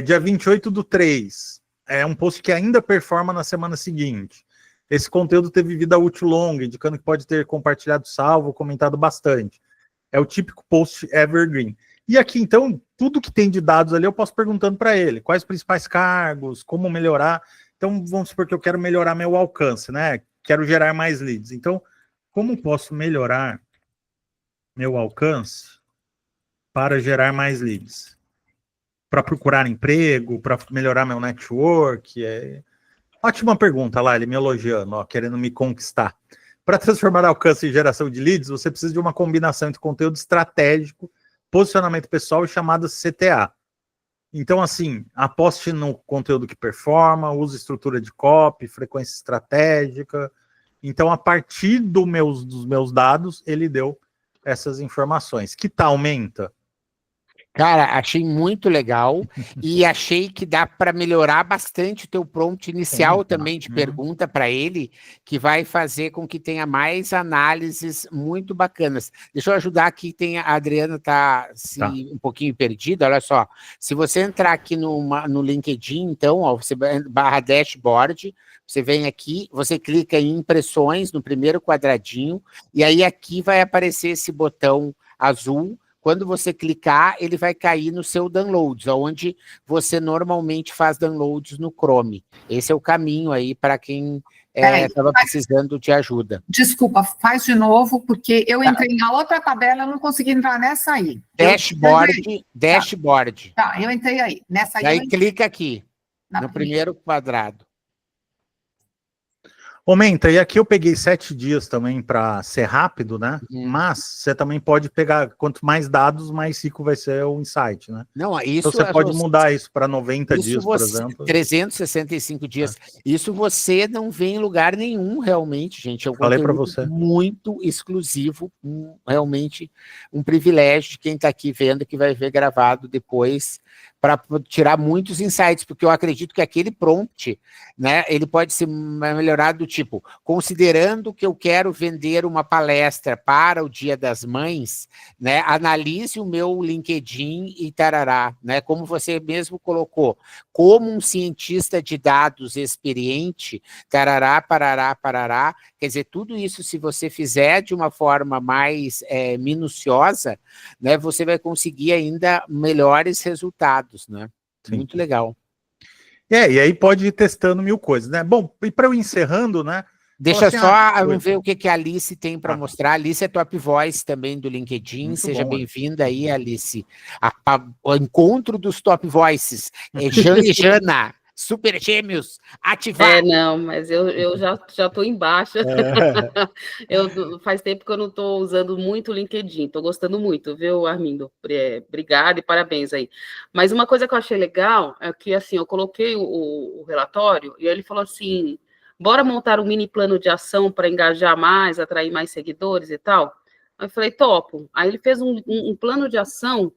S5: Dia 28/3, é um post que ainda performa na semana seguinte. Esse conteúdo teve vida útil longa, indicando que pode ter compartilhado salvo, comentado bastante. É o típico post evergreen. E aqui, então, tudo que tem de dados ali, eu posso perguntando para ele. Quais os principais cargos, como melhorar. Então, vamos supor que eu quero melhorar meu alcance, né? Quero gerar mais leads. Então, como posso melhorar meu alcance para gerar mais leads? Para procurar emprego, para melhorar meu network? Ótima pergunta lá, ele me elogiando, ó, querendo me conquistar. Para transformar alcance em geração de leads, você precisa de uma combinação entre conteúdo estratégico, posicionamento pessoal e chamadas CTA. Então, assim, aposte no conteúdo que performa, use estrutura de copy, frequência estratégica. Então, a partir dos meus dados, ele deu essas informações. Que tal, Menta?
S1: Cara, achei muito legal e achei que dá para melhorar bastante o teu prompt inicial também de pergunta para ele, que vai fazer com que tenha mais análises muito bacanas. Deixa eu ajudar aqui, a Adriana tá um pouquinho perdida, olha só. Se você entrar aqui no LinkedIn, então, ó, você barra dashboard, você vem aqui, você clica em impressões no primeiro quadradinho, e aí aqui vai aparecer esse botão azul. Quando você clicar, ele vai cair no seu downloads, onde você normalmente faz downloads no Chrome. Esse é o caminho aí para quem estava precisando de ajuda.
S9: Desculpa, faz de novo, porque eu entrei na outra tabela, eu não consegui entrar nessa aí.
S1: Dashboard.
S9: Tá, eu entrei aí. Nessa aí.
S1: Aí clica aqui, no primeiro quadrado.
S5: Ô, Menta, e aqui eu peguei 7 dias também para ser rápido, né? Mas você também pode pegar, quanto mais dados, mais rico vai ser o insight, né?
S1: Não, isso
S5: então você pode mudar isso para 90 dias, por exemplo.
S1: 365 dias. Isso você não vê em lugar nenhum, realmente, gente. É um
S5: Falei para você.
S1: Muito exclusivo, realmente um privilégio de quem está aqui vendo, que vai ver gravado depois, para tirar muitos insights, porque eu acredito que aquele prompt, né, ele pode ser melhorado do tipo, considerando que eu quero vender uma palestra para o Dia das Mães, né, analise o meu LinkedIn e tarará, né, como você mesmo colocou, como um cientista de dados experiente, tarará, parará, parará, quer dizer, tudo isso, se você fizer de uma forma mais minuciosa, né, você vai conseguir ainda melhores resultados, né? Sim. Muito legal.
S5: E aí pode ir testando mil coisas, né? Bom, e para eu encerrando, né?
S1: Deixa só ver o que a Alice tem para mostrar. A Alice é top voice também do LinkedIn. Muito Seja bem-vinda aí, Alice. O encontro dos top voices. Jean e Jana. Super Gêmeos, ativar.
S10: Não, mas eu já estou embaixo. Faz tempo que eu não estou usando muito o LinkedIn. Estou gostando muito, viu, Armindo? Obrigada e parabéns aí. Mas uma coisa que eu achei legal é que, assim, eu coloquei o relatório e ele falou assim, bora montar um mini plano de ação para engajar mais, atrair mais seguidores e tal. Aí eu falei, topo. Aí ele fez um plano de ação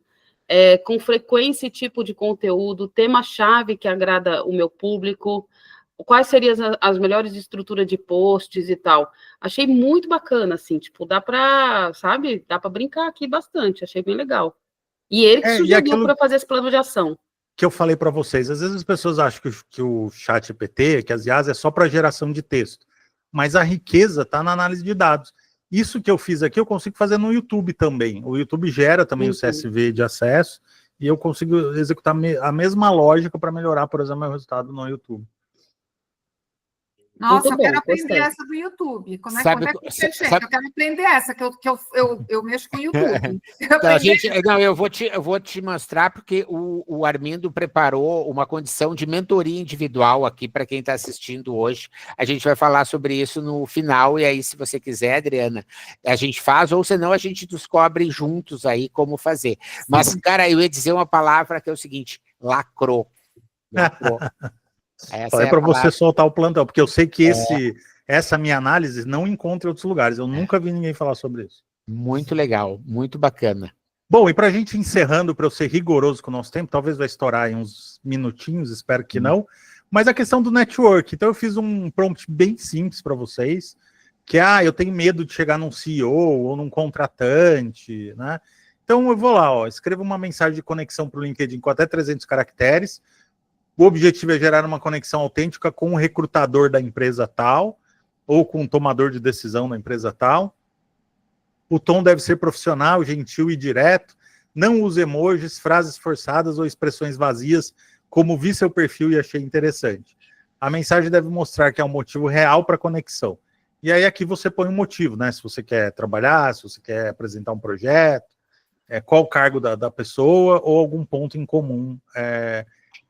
S10: com frequência e tipo de conteúdo, tema-chave que agrada o meu público, quais seriam as melhores estruturas de posts e tal. Achei muito bacana, assim, tipo, dá para brincar aqui bastante, achei bem legal. E ele que sugeriu para fazer esse plano de ação.
S5: Que eu falei para vocês, às vezes as pessoas acham que o ChatGPT, que as IAs é só para geração de texto, mas a riqueza está na análise de dados. Isso que eu fiz aqui, eu consigo fazer no YouTube também. O YouTube gera também o CSV de acesso e eu consigo executar a mesma lógica para melhorar, por exemplo, meu resultado no YouTube.
S9: Nossa, eu quero aprender essa do YouTube. Como é que você chega? Eu quero aprender essa, que eu mexo com o YouTube.
S1: Eu vou te mostrar, porque o Armindo preparou uma condição de mentoria individual aqui para quem está assistindo hoje. A gente vai falar sobre isso no final, e aí, se você quiser, Adriana, a gente faz, ou senão a gente descobre juntos aí como fazer. Mas, cara, eu ia dizer uma palavra que é o seguinte, lacrou.
S5: Falei para você soltar o plantão, porque eu sei que essa minha análise não encontra em outros lugares. Eu nunca vi ninguém falar sobre isso.
S1: Muito legal, muito bacana.
S5: Bom, e para a gente encerrando, para eu ser rigoroso com o nosso tempo, talvez vai estourar em uns minutinhos, espero que não, mas a questão do network. Então eu fiz um prompt bem simples para vocês, que eu tenho medo de chegar num CEO ou num contratante, né? Então eu vou lá, escrevo uma mensagem de conexão para o LinkedIn com até 300 caracteres. O objetivo é gerar uma conexão autêntica com o recrutador da empresa tal, ou com o tomador de decisão da empresa tal. O tom deve ser profissional, gentil e direto. Não use emojis, frases forçadas ou expressões vazias, como vi seu perfil e achei interessante. A mensagem deve mostrar que há um motivo real para a conexão. E aí aqui você põe um motivo, né? Se você quer trabalhar, se você quer apresentar um projeto, qual o cargo da pessoa ou algum ponto em comum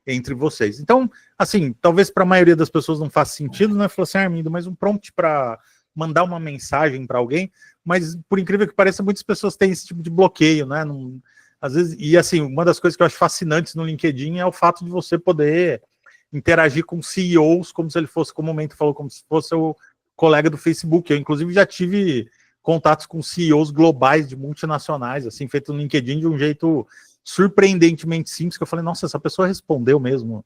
S5: entre vocês. Então, assim, talvez para a maioria das pessoas não faça sentido, né? Falar assim, Armindo, mas um prompt para mandar uma mensagem para alguém, mas por incrível que pareça, muitas pessoas têm esse tipo de bloqueio, né? Não, às vezes, e assim, uma das coisas que eu acho fascinantes no LinkedIn é o fato de você poder interagir com CEOs como se ele fosse, como o Mento falou, como se fosse o colega do Facebook. Eu, inclusive, já tive contatos com CEOs globais de multinacionais, assim, feito no LinkedIn de um jeito surpreendentemente simples, que eu falei, nossa, essa pessoa respondeu mesmo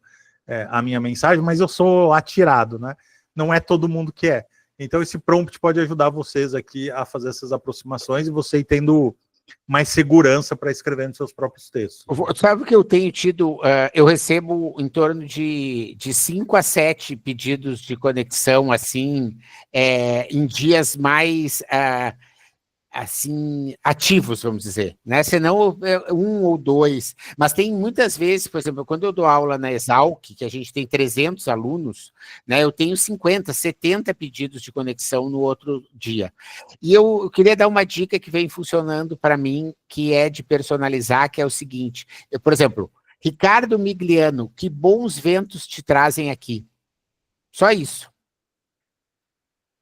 S5: a minha mensagem, mas eu sou atirado, né? Não é todo mundo que é. Então, esse prompt pode ajudar vocês aqui a fazer essas aproximações e você tendo mais segurança para escrever nos seus próprios textos.
S1: Sabe o que eu tenho tido? Eu recebo em torno de 5 a 7 pedidos de conexão, assim, em dias mais assim, ativos, vamos dizer, né? Senão um ou dois, mas tem muitas vezes, por exemplo, quando eu dou aula na Exalc, que a gente tem 300 alunos, né? Eu tenho 50, 70 pedidos de conexão no outro dia. E eu queria dar uma dica que vem funcionando para mim, que é de personalizar, que é o seguinte, por exemplo, Ricardo Migliano, que bons ventos te trazem aqui. Só isso.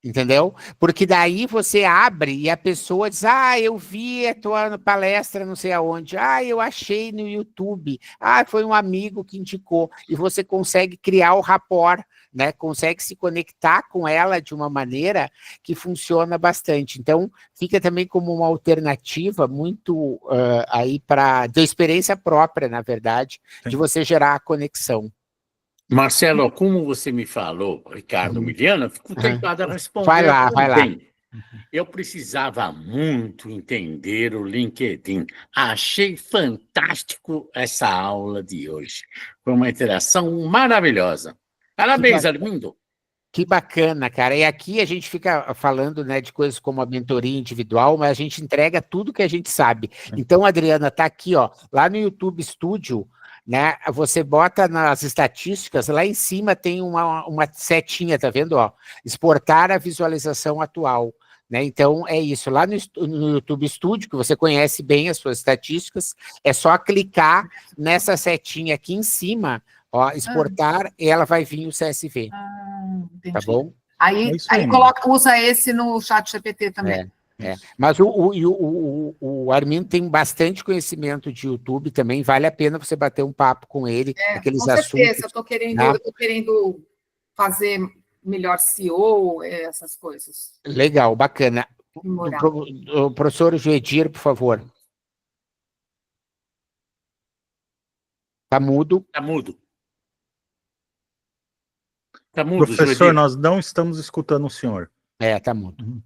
S1: Entendeu? Porque daí você abre e a pessoa diz, eu vi a tua palestra não sei aonde, eu achei no YouTube, foi um amigo que indicou, e você consegue criar o rapport, né? Consegue se conectar com ela de uma maneira que funciona bastante. Então, fica também como uma alternativa muito aí de experiência própria, na verdade, de você gerar a conexão.
S11: Marcelo, como você me falou, Ricardo Migliano, eu fico tentado a responder.
S1: Vai lá.
S11: Eu precisava muito entender o LinkedIn. Achei fantástico essa aula de hoje. Foi uma interação maravilhosa. Parabéns, Armindo.
S1: Que bacana, cara. E aqui a gente fica falando, né, de coisas como a mentoria individual, mas a gente entrega tudo que a gente sabe. Então, Adriana, tá aqui, lá no YouTube Studio, né? Você bota nas estatísticas, lá em cima tem uma setinha, tá vendo? Exportar a visualização atual, né? Então é isso, lá no YouTube Studio, que você conhece bem as suas estatísticas, é só clicar nessa setinha aqui em cima, exportar, e ela vai vir o CSV. Tá bom?
S9: Aí usa esse no ChatGPT também.
S1: Mas o Armindo tem bastante conhecimento de YouTube também, vale a pena você bater um papo com ele, aqueles
S9: com certeza,
S1: assuntos.
S9: Eu estou querendo fazer melhor SEO, essas coisas.
S1: Legal, bacana. O professor Joedir, por favor. Tá mudo.
S11: Tá mudo. Tá mudo,
S5: professor,
S11: Joedir.
S5: Nós não estamos escutando o senhor.
S1: Tá mudo.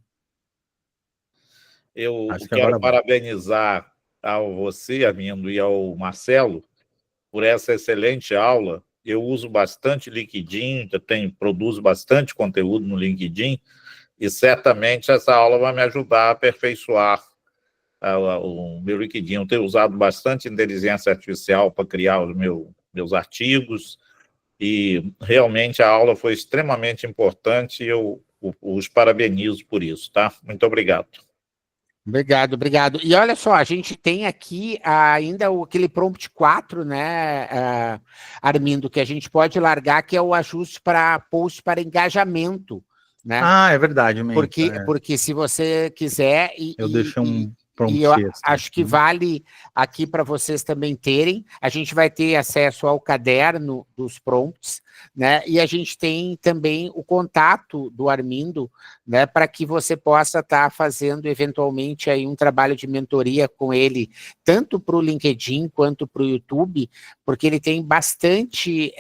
S12: Eu quero parabenizar ao você, Armindo, e ao Marcelo por essa excelente aula. Eu uso bastante LinkedIn, produzo bastante conteúdo no LinkedIn, e certamente essa aula vai me ajudar a aperfeiçoar o meu LinkedIn. Eu tenho usado bastante inteligência artificial para criar os meus artigos, e realmente a aula foi extremamente importante, e eu os parabenizo por isso, tá? Muito obrigado.
S1: Obrigado. E olha só, a gente tem aqui ainda aquele prompt 4, né, Armindo, que a gente pode largar, que é o ajuste para post para engajamento, né?
S5: É verdade, mesmo.
S1: Porque se você quiser...
S5: Eu deixei um
S1: E eu acho que vale aqui para vocês também terem. A gente vai ter acesso ao caderno dos prompts, né? E a gente tem também o contato do Armindo, né? Para que você possa estar fazendo eventualmente aí um trabalho de mentoria com ele, tanto para o LinkedIn quanto para o YouTube, porque ele tem bastante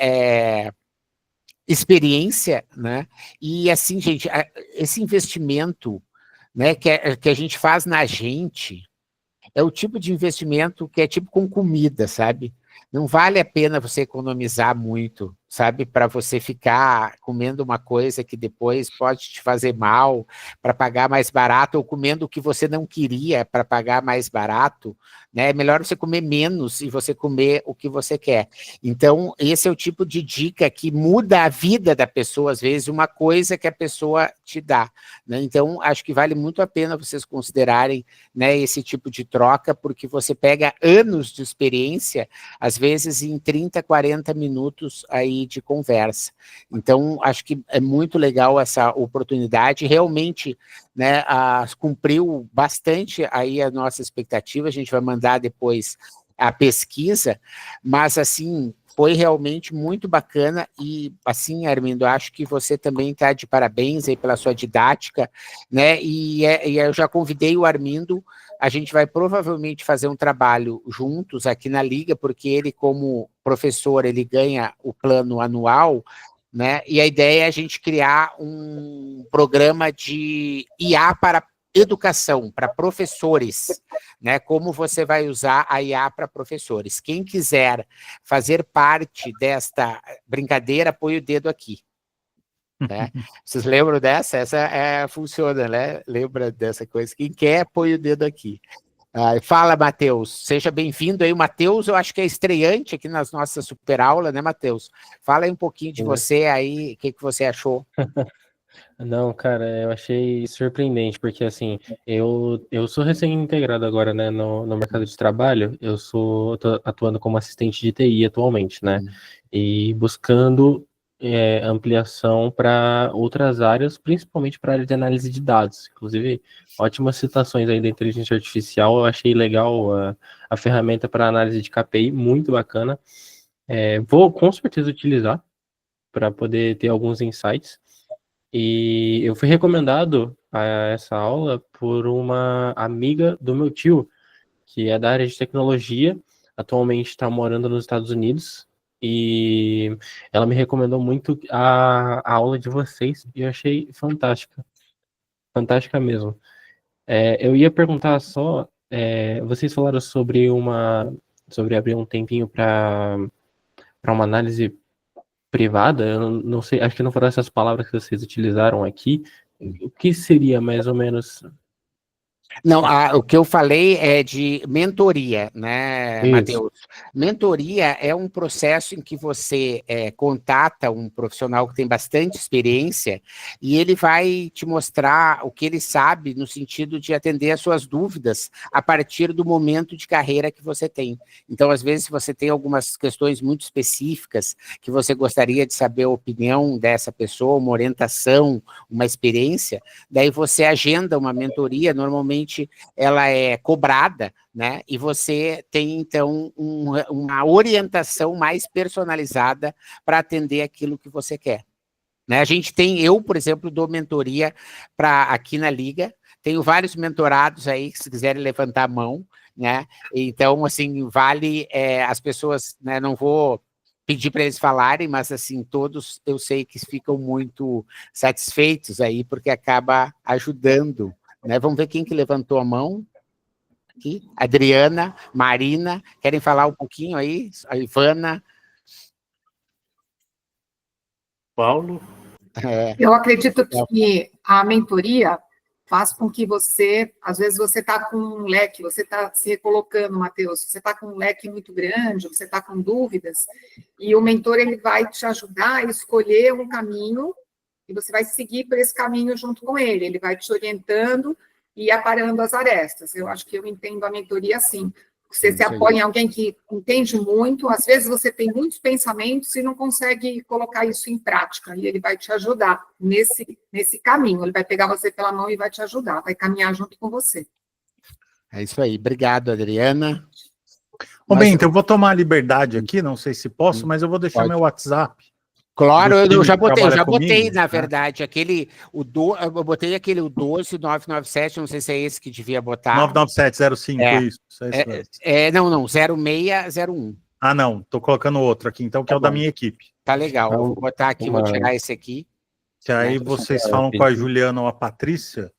S1: experiência, né? E assim, gente, esse investimento, né, que a gente faz na gente, é o tipo de investimento que é tipo com comida, sabe? Não vale a pena você economizar muito, sabe? Para você ficar comendo uma coisa que depois pode te fazer mal, para pagar mais barato, ou comendo o que você não queria para pagar mais barato, né? É melhor você comer menos e você comer o que você quer. Então, esse é o tipo de dica que muda a vida da pessoa, às vezes, uma coisa que a pessoa te dá, né? Então, acho que vale muito a pena vocês considerarem, né, esse tipo de troca, porque você pega anos de experiência, às vezes em 30, 40 minutos aí de conversa. Então, acho que é muito legal essa oportunidade, realmente, né, cumpriu bastante aí a nossa expectativa, a gente vai mandar depois a pesquisa, mas assim, foi realmente muito bacana e assim, Armindo, acho que você também está de parabéns aí pela sua didática, né, e eu já convidei o Armindo, a gente vai provavelmente fazer um trabalho juntos aqui na Liga, porque ele, como professor, ele ganha o plano anual, né? E a ideia é a gente criar um programa de IA para educação, para professores, né? Como você vai usar a IA para professores. Quem quiser fazer parte desta brincadeira, põe o dedo aqui. Né? Vocês lembram dessa? Essa funciona, né? Lembra dessa coisa? Quem quer, põe o dedo aqui. Fala, Matheus. Seja bem-vindo aí. O Matheus, eu acho que é estreante aqui nas nossas super aulas, né, Matheus? Fala aí um pouquinho de você aí, o que você achou?
S8: Não, cara, eu achei surpreendente, porque assim, eu sou recém-integrado agora, né, no mercado de trabalho, tô atuando como assistente de TI atualmente, né, e buscando ampliação para outras áreas, principalmente para a área de análise de dados. Inclusive, ótimas citações aí da inteligência artificial, eu achei legal a ferramenta para análise de KPI, muito bacana. Vou com certeza utilizar para poder ter alguns insights. E eu fui recomendado a essa aula por uma amiga do meu tio, que é da área de tecnologia, atualmente está morando nos Estados Unidos, e ela me recomendou muito a aula de vocês, e eu achei fantástica. Fantástica mesmo. Eu ia perguntar só, vocês falaram sobre abrir um tempinho para uma análise privada, eu não sei, acho que não foram essas palavras que vocês utilizaram aqui. O que seria mais ou menos?
S1: Não, o que eu falei é de mentoria, né, Matheus? Mentoria é um processo em que você contata um profissional que tem bastante experiência e ele vai te mostrar o que ele sabe no sentido de atender as suas dúvidas a partir do momento de carreira que você tem. Então, às vezes, você tem algumas questões muito específicas que você gostaria de saber a opinião dessa pessoa, uma orientação, uma experiência, daí você agenda uma mentoria, normalmente ela é cobrada, né? E você tem, então, uma orientação mais personalizada para atender aquilo que você quer. Né? Eu, por exemplo, dou mentoria aqui na Liga, tenho vários mentorados aí, que se quiserem levantar a mão, né? Então, assim, vale as pessoas, né? Não vou pedir para eles falarem, mas, assim, todos eu sei que ficam muito satisfeitos aí, porque acaba ajudando. Né? Vamos ver quem que levantou a mão. Aqui. Adriana, Marina, querem falar um pouquinho aí? A Ivana.
S11: Paulo?
S9: Eu acredito que a mentoria faz com que você, às vezes você está com um leque, você está se recolocando, Matheus, você está com um leque muito grande, você está com dúvidas, e o mentor ele vai te ajudar a escolher um caminho e você vai seguir por esse caminho junto com ele. Ele vai te orientando e aparando as arestas. Eu acho que eu entendo a mentoria assim. Você se apoia em alguém que entende muito, às vezes você tem muitos pensamentos e não consegue colocar isso em prática, e ele vai te ajudar nesse caminho. Ele vai pegar você pela mão e vai te ajudar, vai caminhar junto com você.
S1: É isso aí. Obrigado, Adriana.
S5: Ô, Bento, eu vou tomar a liberdade aqui, não sei se posso, mas eu vou deixar meu WhatsApp.
S1: Claro, eu já
S5: que
S1: botei,
S5: comigo,
S1: na
S5: né?
S1: verdade, eu botei aquele, o 12997, não sei se é esse que devia botar.
S5: 99705, isso.
S1: Não, 0601.
S5: Ah, não, tô colocando outro aqui, então, que é o da minha equipe.
S1: Tá legal, eu vou botar aqui, vou tirar esse aqui.
S5: Que aí vocês falam com a Juliana ou a Patrícia,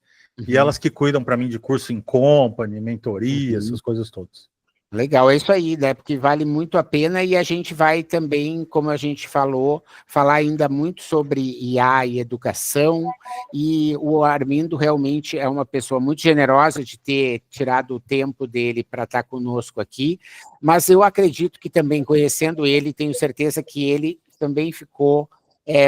S5: e elas que cuidam para mim de curso em company, mentoria, essas coisas todas.
S1: Legal, é isso aí, né? Porque vale muito a pena e a gente vai também, como a gente falou, falar ainda muito sobre IA e educação, e o Armindo realmente é uma pessoa muito generosa de ter tirado o tempo dele para estar conosco aqui, mas eu acredito que também, conhecendo ele, tenho certeza que ele também ficou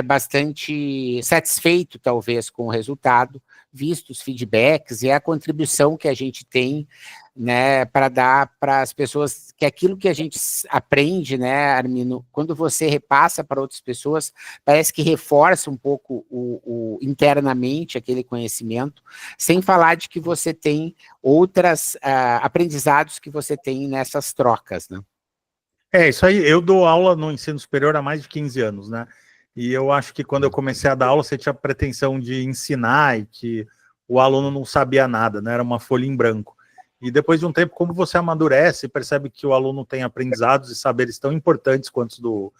S1: bastante satisfeito, talvez, com o resultado, visto os feedbacks e a contribuição que a gente tem, né, para dar para as pessoas, que aquilo que a gente aprende, né, Armindo, quando você repassa para outras pessoas, parece que reforça um pouco internamente aquele conhecimento, sem falar de que você tem outros aprendizados que você tem nessas trocas, né?
S5: É, isso aí, eu dou aula no ensino superior há mais de 15 anos, né? E eu acho que quando eu comecei a dar aula, você tinha a pretensão de ensinar e que o aluno não sabia nada, né? Era uma folha em branco. E depois de um tempo, como você amadurece, percebe que o aluno tem aprendizados e saberes tão importantes quanto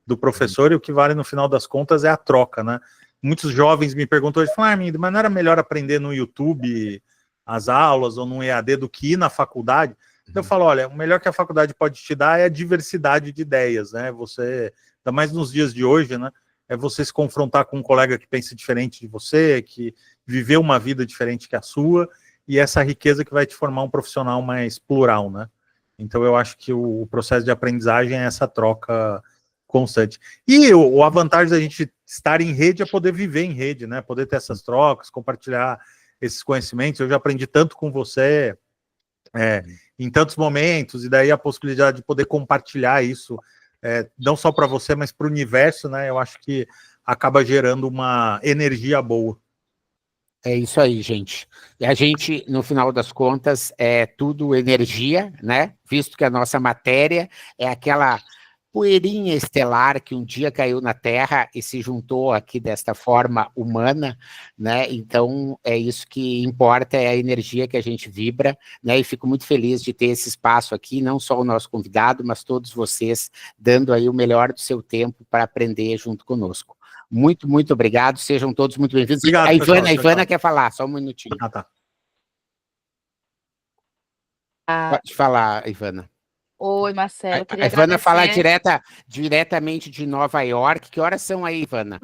S5: do professor, e o que vale no final das contas é a troca, né? Muitos jovens me perguntam hoje, falam, Armindo, mas não era melhor aprender no YouTube as aulas ou no EAD do que ir na faculdade? Então eu falo, olha, o melhor que a faculdade pode te dar é a diversidade de ideias, né? Você, ainda mais nos dias de hoje, né? É você se confrontar com um colega que pensa diferente de você, que viveu uma vida diferente que a sua, e essa riqueza que vai te formar um profissional mais plural, né? Então eu acho que o processo de aprendizagem é essa troca constante. E a vantagem da gente estar em rede é poder viver em rede, né? Poder ter essas trocas, compartilhar esses conhecimentos. Eu já aprendi tanto com você em tantos momentos, e daí a possibilidade de poder compartilhar isso, não só para você, mas para o universo, né? Eu acho que acaba gerando uma energia boa.
S1: É isso aí, gente. E a gente, no final das contas, é tudo energia, né? Visto que a nossa matéria é aquela poeirinha estelar que um dia caiu na Terra e se juntou aqui desta forma humana, né? Então, é isso que importa, é a energia que a gente vibra, né? E fico muito feliz de ter esse espaço aqui, não só o nosso convidado, mas todos vocês dando aí o melhor do seu tempo para aprender junto conosco. Muito, muito obrigado, sejam todos muito bem-vindos. A Ivana quer falar, só um minutinho.
S5: Ah, tá.
S1: Pode falar, Ivana.
S13: Oi, Marcelo.
S1: A Ivana fala diretamente de Nova York. Que horas são aí, Ivana?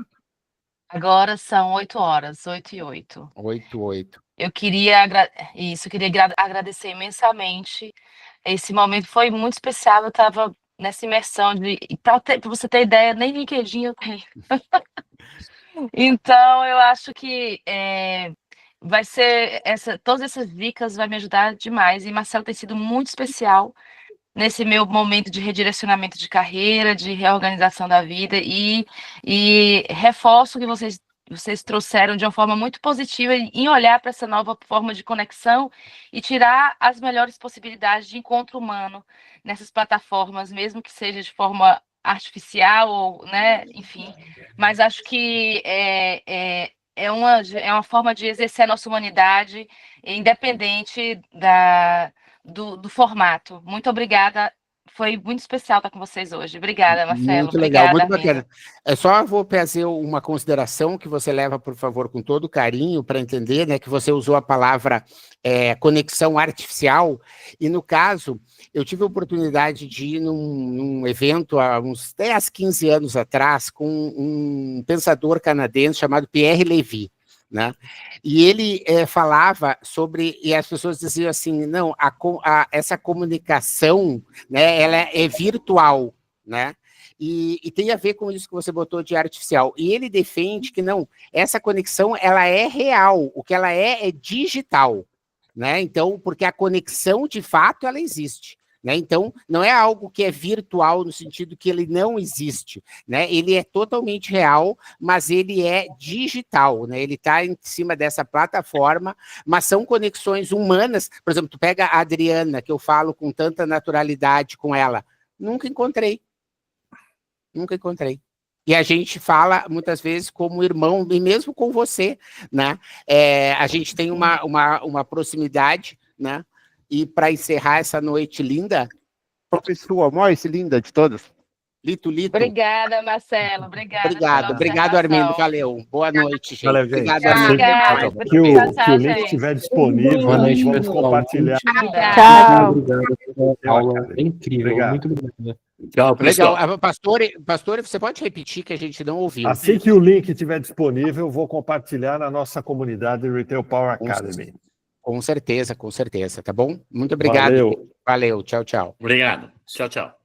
S13: Agora são 8 horas, 8h08.
S1: 8h08.
S13: Eu queria agradecer imensamente. Esse momento foi muito especial. Eu estava nessa imersão para você ter ideia, nem LinkedIn eu tenho. Então, eu acho que vai ser todas essas dicas vai me ajudar demais. E Marcelo tem sido muito especial nesse meu momento de redirecionamento de carreira, de reorganização da vida, e reforço que vocês trouxeram de uma forma muito positiva em olhar para essa nova forma de conexão e tirar as melhores possibilidades de encontro humano nessas plataformas, mesmo que seja de forma artificial, ou, né, enfim, mas acho que é uma forma de exercer a nossa humanidade, independente do formato. Muito obrigada. Foi muito especial estar com vocês hoje. Obrigada, Marcelo.
S1: Muito legal,
S13: obrigada,
S1: muito bacana. Só vou fazer uma consideração que você leva, por favor, com todo carinho, para entender, né, que você usou a palavra conexão artificial, e no caso, eu tive a oportunidade de ir num evento há uns 10, 15 anos atrás, com um pensador canadense chamado Pierre Levy, né? E ele falava sobre, e as pessoas diziam assim, não, essa comunicação, né, ela é virtual, né? E tem a ver com isso que você botou de artificial. E ele defende que não, essa conexão ela é real, o que ela é digital, né? Então, porque a conexão de fato ela existe, né? Então, não é algo que é virtual no sentido que ele não existe, né? Ele é totalmente real, mas ele é digital, né? Ele está em cima dessa plataforma, mas são conexões humanas. Por exemplo, tu pega a Adriana, que eu falo com tanta naturalidade com ela, nunca encontrei. Nunca encontrei. E a gente fala muitas vezes como irmão, e mesmo com você, né? A gente tem uma proximidade, né? E para encerrar essa noite linda, pessoa mais linda de todas, Lito.
S13: Obrigada, Marcelo.
S1: Obrigado, Armindo. Valeu. Boa noite, gente.
S2: Valeu, gente.
S1: Obrigado, Armindo.
S2: Que o link estiver disponível,
S8: Boa noite,
S2: vamos
S8: pessoal.
S2: compartilhar.
S8: Tchau. Obrigado. Aula incrível.
S2: Obrigado.
S8: Muito obrigado.
S11: Tchau, pessoal.
S1: Legal. Pastor, você pode repetir que a gente não ouviu?
S2: Assim que o link estiver disponível, eu vou compartilhar na nossa comunidade Retail Power Academy.
S1: Com certeza, tá bom? Muito obrigado. Valeu. Tchau, tchau.
S11: Obrigado. Tchau, tchau.